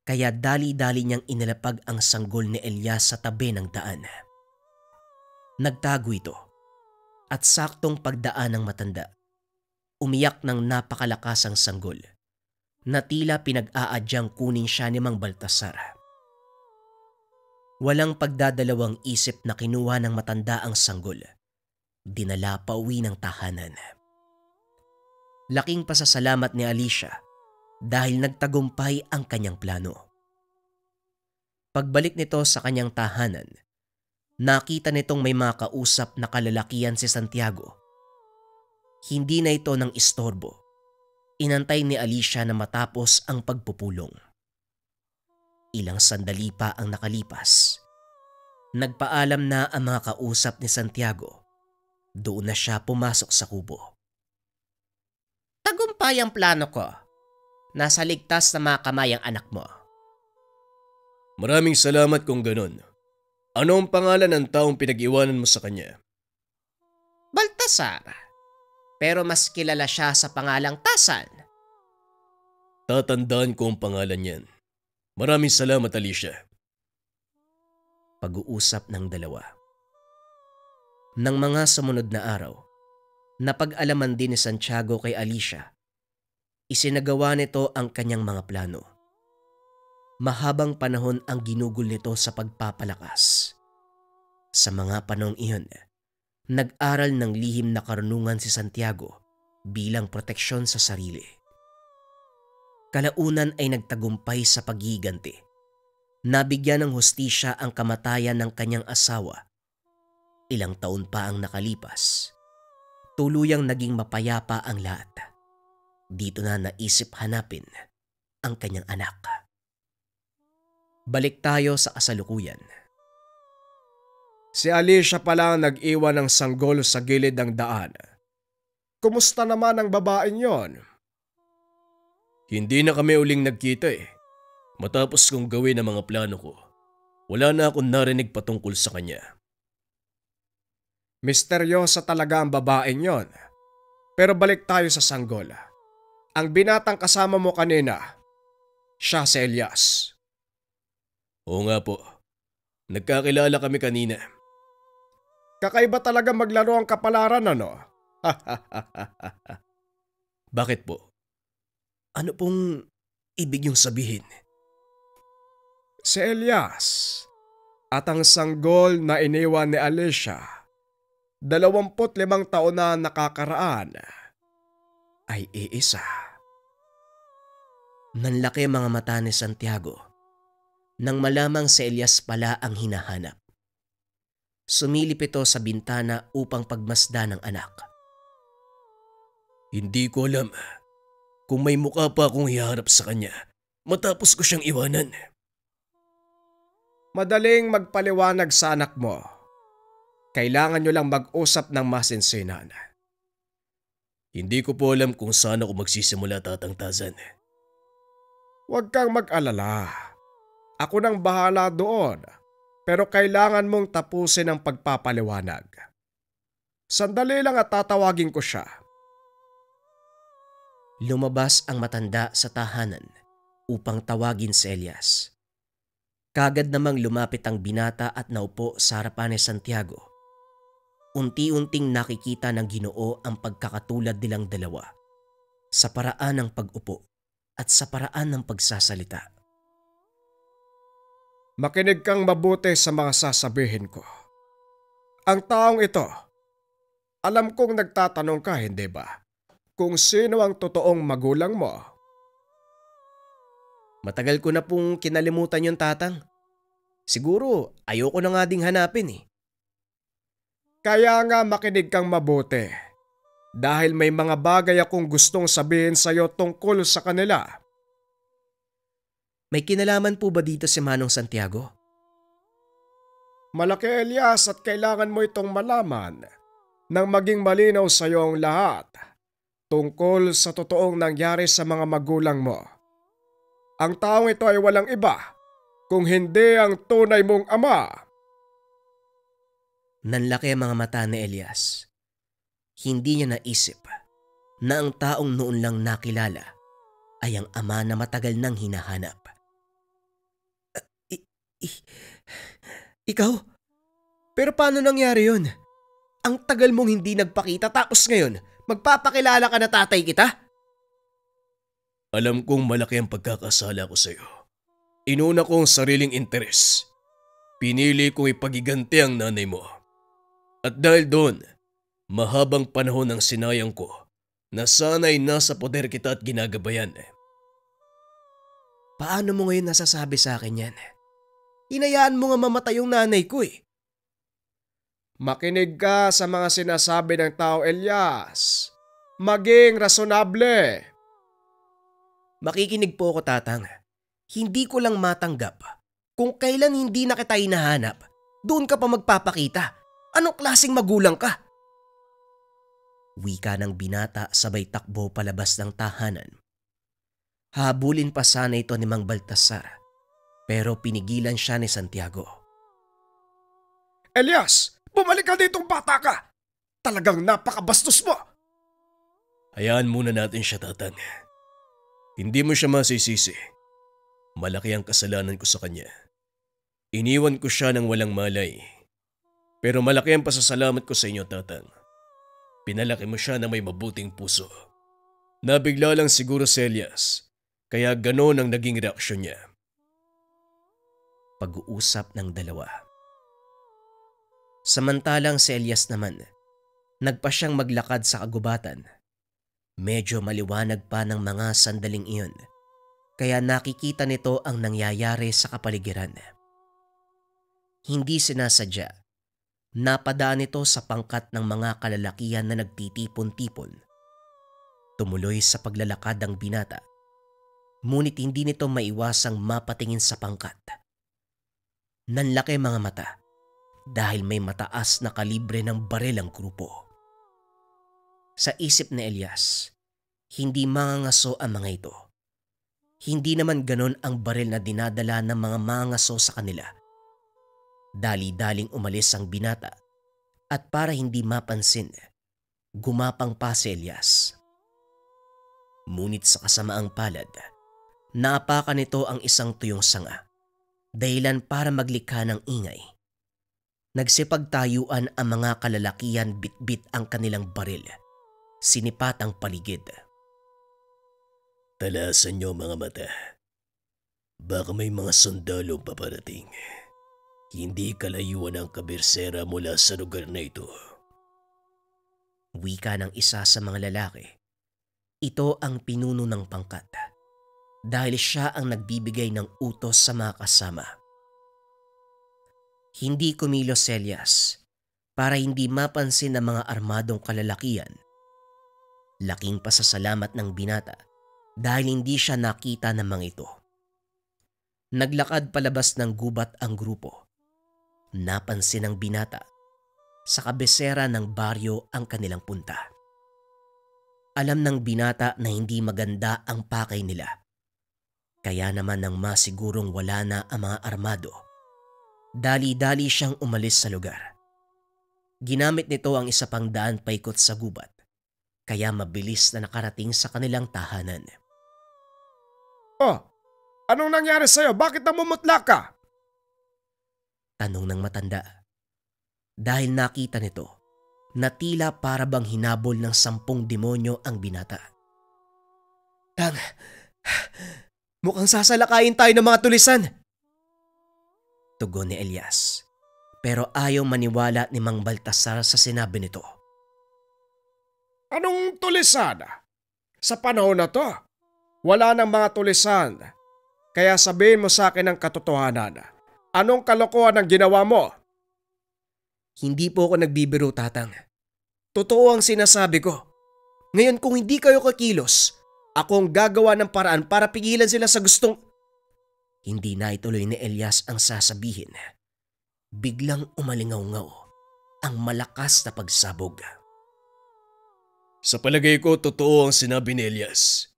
kaya dali-dali niyang inilapag ang sanggol ni Elias sa tabi ng daan. Nagtago ito at saktong pagdaan ng matanda, umiyak ng napakalakas ang sanggol na tila pinag-aadyang kunin siya ni Mang Baltasar. Walang pagdadalawang isip na kinuha ng matanda ang sanggol. Dinala pa uwi ng tahanan. Laking pasasalamat ni Alicia dahil nagtagumpay ang kanyang plano. Pagbalik nito sa kanyang tahanan, nakita nitong may mga kausap na kalalakihan si Santiago. Hindi na ito ng istorbo. Inantay ni Alicia na matapos ang pagpupulong. Ilang sandali pa ang nakalipas. Nagpaalam na ang mga kausap ni Santiago. Doon na siya pumasok sa kubo. Tagumpay ang plano ko. Nasa ligtas na mga kamay ang anak mo. Maraming salamat kung ganun. Ano ang pangalan ng taong pinag-iwanan mo sa kanya? Baltasar. Pero mas kilala siya sa pangalang Tasan. Tatandaan ko ang pangalan niyan. Maraming salamat, Alicia. Pag-uusap ng dalawa. Nang mga sumunod na araw, napag-alaman din ni Santiago kay Alicia. Isinagawa nito ang kanyang mga plano. Mahabang panahon ang ginugol nito sa pagpapalakas. Sa mga panahong iyon, nag-aral ng lihim na karunungan si Santiago bilang proteksyon sa sarili. Kalaunan ay nagtagumpay sa paghiganti. Nabigyan ng hustisya ang kamatayan ng kanyang asawa. Ilang taon pa ang nakalipas. Tuluyang naging mapayapa ang lahat. Dito na naisip hanapin ang kanyang anak. Balik tayo sa kasalukuyan. Si Alicia pala ang nag-iwan ng sanggol sa gilid ng daan. Kumusta naman ang babaeng yon? Hindi na kami uling nagkita eh. Matapos kong gawin ang mga plano ko, wala na akong narinig patungkol sa kanya. Misteryosa talaga ang babaeng yon. Pero balik tayo sa sanggol. Ang binatang kasama mo kanina, siya si Elias. Oo nga po. Nagkakilala kami kanina. Kakaiba talaga maglaro ang kapalaran, ano? Bakit po? Ano pong ibig niyong sabihin? Si Elias at ang sanggol na iniwan ni Alicia, 25 taon na nakakaraan ay iisa. Nanlaki mga mata ni Santiago nang malamang si Elias pala ang hinahanap. Sumilip ito sa bintana upang pagmasdan ng anak. Hindi ko alam kung may mukha pa akong iharap sa kanya matapos ko siyang iwanan. Madaling magpaliwanag sa anak mo. Kailangan nyo lang mag-usap ng masinsinan. Hindi ko po alam kung saan ako magsisimula, Tatang Tazan. Huwag kang mag-alala. Ako nang bahala doon. Pero kailangan mong tapusin ang pagpapaliwanag. Sandali lang at tatawagin ko siya. Lumabas ang matanda sa tahanan upang tawagin si Elias. Kagad namang lumapit ang binata at naupo sa harapan ni Santiago. Unti-unting nakikita ng Ginoo ang pagkakatulad nilang dalawa sa paraan ng pag-upo at sa paraan ng pagsasalita. Makinig kang mabuti sa mga sasabihin ko. Ang taong ito, alam kong nagtatanong ka, hindi ba? Kung sino ang totoong magulang mo. Matagal ko na pong kinalimutan yung tatang. Siguro ayoko na nga ding hanapin eh. Kaya nga makinig kang mabuti. Dahil may mga bagay akong gustong sabihin sa iyo tungkol sa kanila. May kinalaman po ba dito si Manong Santiago? Malaki, Elias, at kailangan mo itong malaman nang maging malinaw sa iyo ang lahat tungkol sa totoong nangyari sa mga magulang mo. Ang taong ito ay walang iba kung hindi ang tunay mong ama. Nanlaki ang mga mata ni Elias. Hindi niya naisip na ang taong noon lang nakilala ay ang ama na matagal nang hinahanap. Ikaw? Pero paano nangyari yun? Ang tagal mong hindi nagpakita tapos ngayon magpapakilala ka na tatay kita? Alam kong malaki ang pagkakasala ko sa iyo. Inuna ko ang sariling interes. Pinili kong ipagiganti ang nanay mo. At dahil doon, mahabang panahon ang sinayang ko na sana'y nasa poder kita at ginagabayan. Paano mo ngayon nasasabi sa akin yan? Hinayaan mo nga mamatay yung nanay ko eh. Makinig ka sa mga sinasabi ng tao, Elias. Maging rasonable. Makikinig po ako, tatang. Hindi ko lang matanggap. Kung kailan hindi na kita hinahanap, doon ka pa magpapakita. Anong klaseng magulang ka? Wika ng binata sabay takbo palabas ng tahanan. Habulin pa sana ito ni Mang Baltasar, pero pinigilan siya ni Santiago. Elias, bumalik ka ditong bata ka! Talagang napakabastos mo! Hayaan muna natin siya, Tatang. Hindi mo siya masisisi. Malaki ang kasalanan ko sa kanya. Iniwan ko siya ng walang malay. Pero malaki ang pasasalamat ko sa inyo, Tatang. Pinalaki mo siya na may mabuting puso. Nabigla lang siguro si Elias, kaya gano'n ang naging reaksyon niya. Pag-uusap ng dalawa. Samantalang si Elias naman, nagpa siyang maglakad sa kagubatan. Medyo maliwanag pa ng mga sandaling iyon, kaya nakikita nito ang nangyayari sa kapaligiran. Hindi sinasadya. Napadaan ito sa pangkat ng mga kalalakihan na nagtitipon-tipon. Tumuloy sa paglalakad ang binata, ngunit hindi nito maiwasang mapatingin sa pangkat. Nanlaki mga mata dahil may mataas na kalibre ng baril ang grupo. Sa isip ni Elias, hindi mangangaso ang mga ito. Hindi naman ganon ang baril na dinadala ng mga mangangaso sa kanila. Dali-daling umalis ang binata at para hindi mapansin, gumapang pa si Elias. Ngunit sa kasamaang palad, naapakan nito ang isang tuyong sanga, dahilan para maglikha ng ingay. Nagsipagtayuan ang mga kalalakihan bitbit ang kanilang baril, sinipat ang paligid. Talasan niyo mga mata. Baka may mga sundalo paparating. Hindi kalayuan ang kabersera mula sa lugar na ito. Wika ng isa sa mga lalaki. Ito ang pinuno ng pangkat dahil siya ang nagbibigay ng utos sa mga kasama. Hindi kumilos si Elias para hindi mapansin ng mga armadong kalalakian. Laking pasasalamat ng binata dahil hindi siya nakita ng mga ito. Naglakad palabas ng gubat ang grupo. Napansin ng binata sa kabesera ng baryo ang kanilang punta. Alam ng binata na hindi maganda ang pakay nila. Kaya naman nang masigurong wala na ang mga armado, dali-dali siyang umalis sa lugar. Ginamit nito ang isa pang daan paikot sa gubat, kaya mabilis na nakarating sa kanilang tahanan. Oh, anong nangyari sa'yo? Bakit namumutla ka? Tanong ng matanda. Dahil nakita nito na tila para bang hinabol ng 10 demonyo ang binata. Mukhang sasalakayin tayo ng mga tulisan. Tugon ni Elias. Pero ayaw maniwala ni Mang Baltasar sa sinabi nito. Anong tulisan? Sa panahon na to, wala nang mga tulisan. Kaya sabihin mo sa akin ang katotohanan. Anong kalokohan ang ginawa mo? Hindi po ako nagbibiro, Tatang. Totoo ang sinasabi ko. Ngayon kung hindi kayo kakilos, ako ang gagawa ng paraan para pigilan sila sa gustong... Hindi na ituloy ni Elias ang sasabihin. Biglang umalingaw-ngaw ang malakas na pagsabog. Sa palagay ko, totoo ang sinabi ni Elias.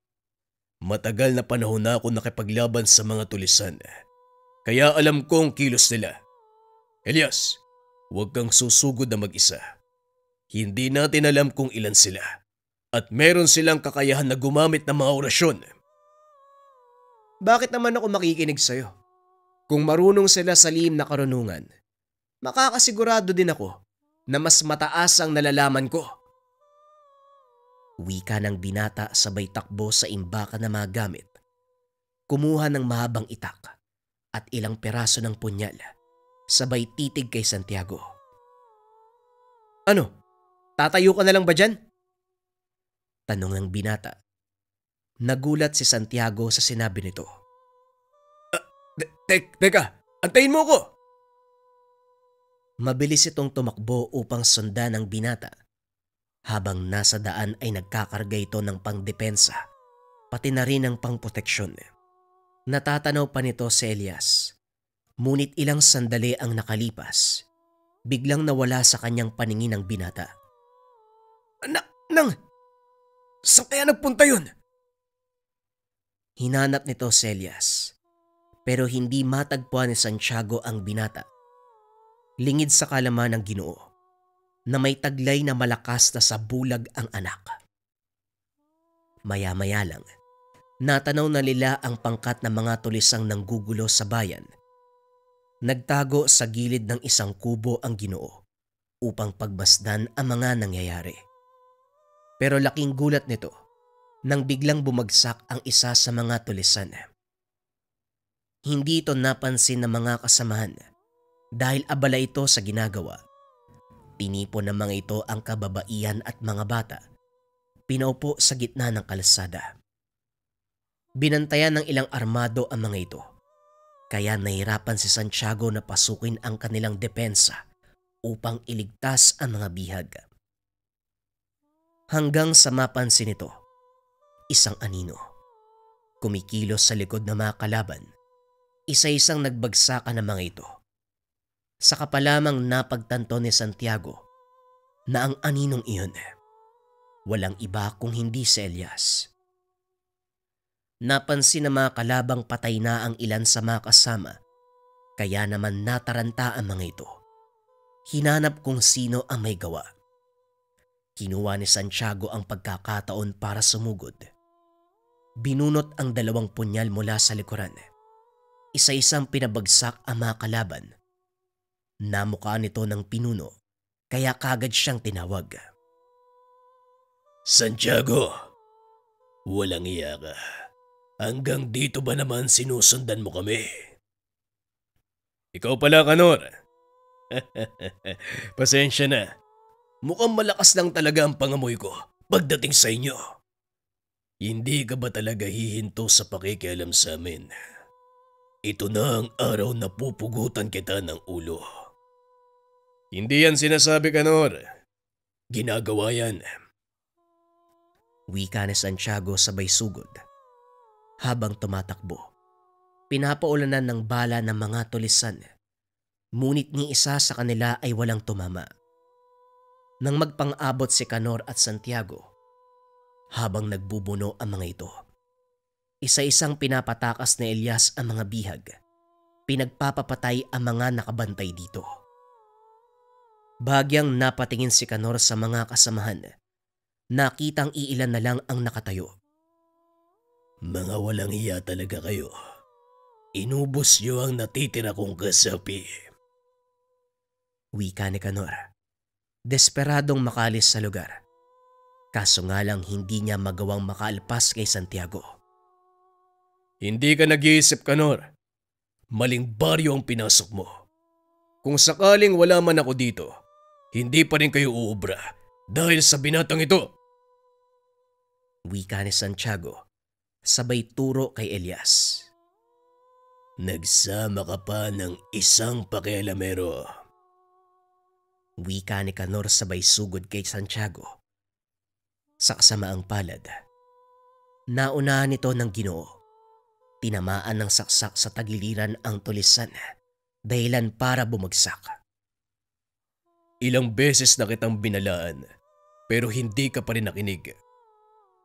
Matagal na panahon na ako nakipaglaban sa mga tulisan. Kaya alam ko ang kilos nila. Elias, huwag kang susugod na mag-isa. Hindi natin alam kung ilan sila. At meron silang kakayahan na gumamit ng mga orasyon. Bakit naman ako makikinig sa'yo? Kung marunong sila sa lihim na karunungan, makakasigurado din ako na mas mataas ang nalalaman ko. Wika ng binata sabay takbo sa imbakan na mga gamit. Kumuha ng mahabang itak at ilang peraso ng punyal, sabay titig kay Santiago. Ano? Tatayo ka na lang ba dyan? Tanong ng binata. Nagulat si Santiago sa sinabi nito. Teka, antayin mo ko! Mabilis itong tumakbo upang sundan ng binata. Habang nasa daan ay nagkakarga ito ng pangdepensa, pati na rin ng pangproteksyon. Natatanaw pa nito si Elias. Ngunit ilang sandali ang nakalipas. Biglang nawala sa kanyang paningin ang binata. Saan kaya nagpunta yun? Hinanap nito si Elias, pero hindi matagpuan ni Santiago ang binata. Lingid sa kalaman ng Ginoo na may taglay na malakas na sabulag ang anak. Maya-maya lang, natanaw na nila ang pangkat ng mga tulisang nanggugulo sa bayan. Nagtago sa gilid ng isang kubo ang Ginoo upang pagmasdan ang mga nangyayari. Pero laking gulat nito nang biglang bumagsak ang isa sa mga tulisan. Hindi ito napansin ng mga kasamahan dahil abala ito sa ginagawa. Tinipon ng mga ito ang kababaihan at mga bata. Pinaupo sa gitna ng kalsada. Binantayan ng ilang armado ang mga ito. Kaya nahirapan si Santiago na pasukin ang kanilang depensa upang iligtas ang mga bihag. Hanggang sa mapansin ito, isang anino. Kumikilos sa likod ng mga kalaban. Isa-isang nagbagsakan ng mga ito. Saka pa lamang napagtanto ni Santiago na ang aninong iyon walang iba kung hindi si Elias. Napansin ng mga kalabang patay na ang ilan sa mga kasama, kaya naman nataranta ang mga ito. Hinanap kung sino ang may gawa. Kinuha ni Santiago ang pagkakataon para sumugod. Binunot ang 2 punyal mula sa likuran. Isa-isang pinabagsak ang mga kalaban. Namukha nito ng pinuno, kaya kagad siyang tinawag. Santiago, walang iya ka. Hanggang dito ba naman sinusundan mo kami? Ikaw pala, Kanor. Pasensya na. mukhang malakas lang talaga ang pangamoy ko pagdating sa inyo. Hindi ka ba talaga hihinto sa pakikialam sa amin? Ito na ang araw na pupugutan kita ng ulo. Hindi yan sinasabi, Kanor. Ginagawa yan. Wika ni Santiago sabay sugod. Habang tumatakbo, pinapaulanan ng bala ng mga tulisan. Ngunit ni isa sa kanila ay walang tumama. Nang magpang-abot si Kanor at Santiago, habang nagbubuno ang mga ito, isa-isang pinapatakas ni Elias ang mga bihag. Pinagpapapatay ang mga nakabantay dito. Bagyang napatingin si Kanor sa mga kasamahan. Nakitang iilan na lang ang nakatayo. Mga walang hiya talaga kayo. Inubos niyo ang natitira kong kasapi. Wika ni Kanor. Desperadong makalis sa lugar. Kaso nga lang hindi niya magawang makaalpas kay Santiago. Hindi ka nag-iisip, Kanor. Maling baryo ang pinasok mo. Kung sakaling wala man ako dito, hindi pa rin kayo uubra dahil sa binatang ito. Wika ni Santiago, sabay turo kay Elias. Nagsama ka pa ng isang pakialamero. Wika ni Kanor sabay sugod kay Santiago. Sa kasamaang palad, naunahan nito ng Ginoo. Tinamaan ng saksak sa tagiliran ang tulisan, dahilan para bumagsak. Ilang beses na kitang binalaan, pero hindi ka pa rin nakinig.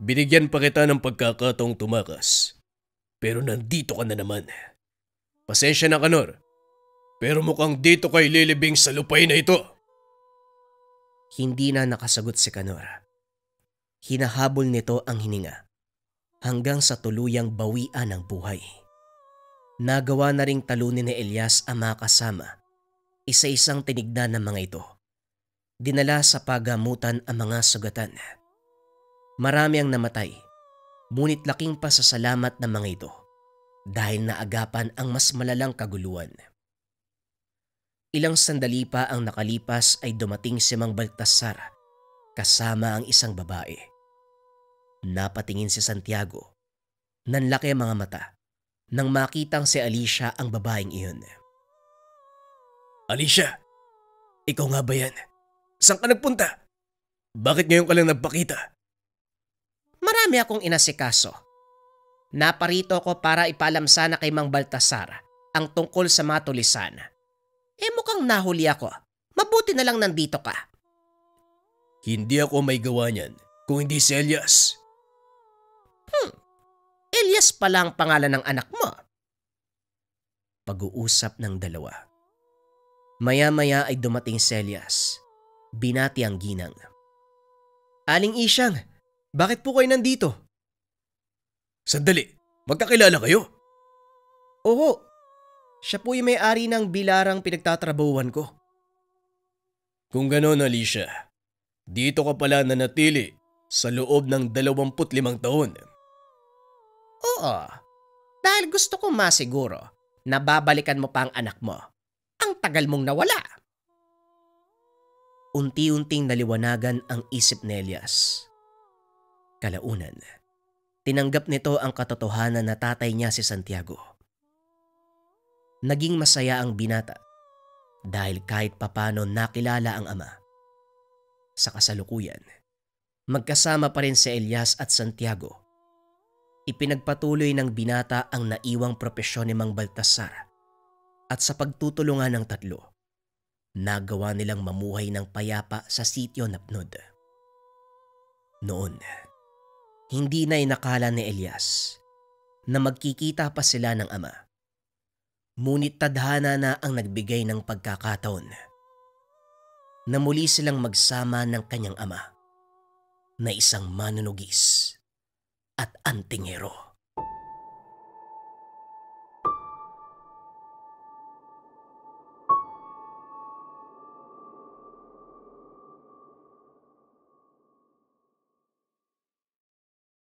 Binigyan pa kita ng pagkakataong tumakas, pero nandito ka na naman. Pasensya na, Kanor, pero mukhang dito kay lilibing sa lupain na ito. Hindi na nakasagot si Kanor. Hinahabol nito ang hininga hanggang sa tuluyang bawian ng buhay. Nagawa na ring talunin ni Elias ang mga kasama. Isa-isang tinignan ng mga ito. Dinala sa pagamutan ang mga sugatan. Marami ang namatay, ngunit laking pasasalamat ng mga ito dahil naagapan ang mas malalang kaguluhan. Ilang sandali pa ang nakalipas ay dumating si Mang Baltasar kasama ang isang babae. Napatingin si Santiago. Nanlaki ang mga mata nang makitang si Alicia ang babaeng iyon. Alicia, ikaw nga ba yan? Saan ka nagpunta? Bakit ngayon ka lang nagpakita? Marami akong inasikaso. Naparito ako para ipaalam sana kay Mang Baltasar ang tungkol sa mga tulisan. Mukhang nahuli ako. Mabuti na lang nandito ka. Hindi ako may gawa niyan kung hindi si Elias. Elias pala ang pangalan ng anak mo. Pag-uusap ng dalawa. Maya-maya ay dumating si Elias. Binati ang ginang. Aling Isyang, bakit po kayo nandito? Sandali, magkakilala kayo? Oo, siya po yung may-ari ng bilarang pinagtatrabahuhan ko. Kung gano'n, Alicia, dito ka pala nanatili sa loob ng 25 taon. Oo, dahil gusto kong masiguro na babalikan mo pa ang anak mo. Ang tagal mong nawala. Unti-unting naliwanagan ang isip ni Elias. Kalaunan, tinanggap nito ang katotohanan na tatay niya si Santiago. Naging masaya ang binata dahil kahit papano nakilala ang ama. Sa kasalukuyan, magkasama pa rin si Elias at Santiago. Ipinagpatuloy ng binata ang naiwang propesyon ni Mang Baltasar at sa pagtutulungan ng tatlo, nagawa nilang mamuhay ng payapa sa sitio Napnod. Noon, hindi na inakala ni Elias na magkikita pa sila ng ama. Ngunit tadhana na ang nagbigay ng pagkakataon na muli silang magsama ng kanyang ama na isang manunugis at antingero.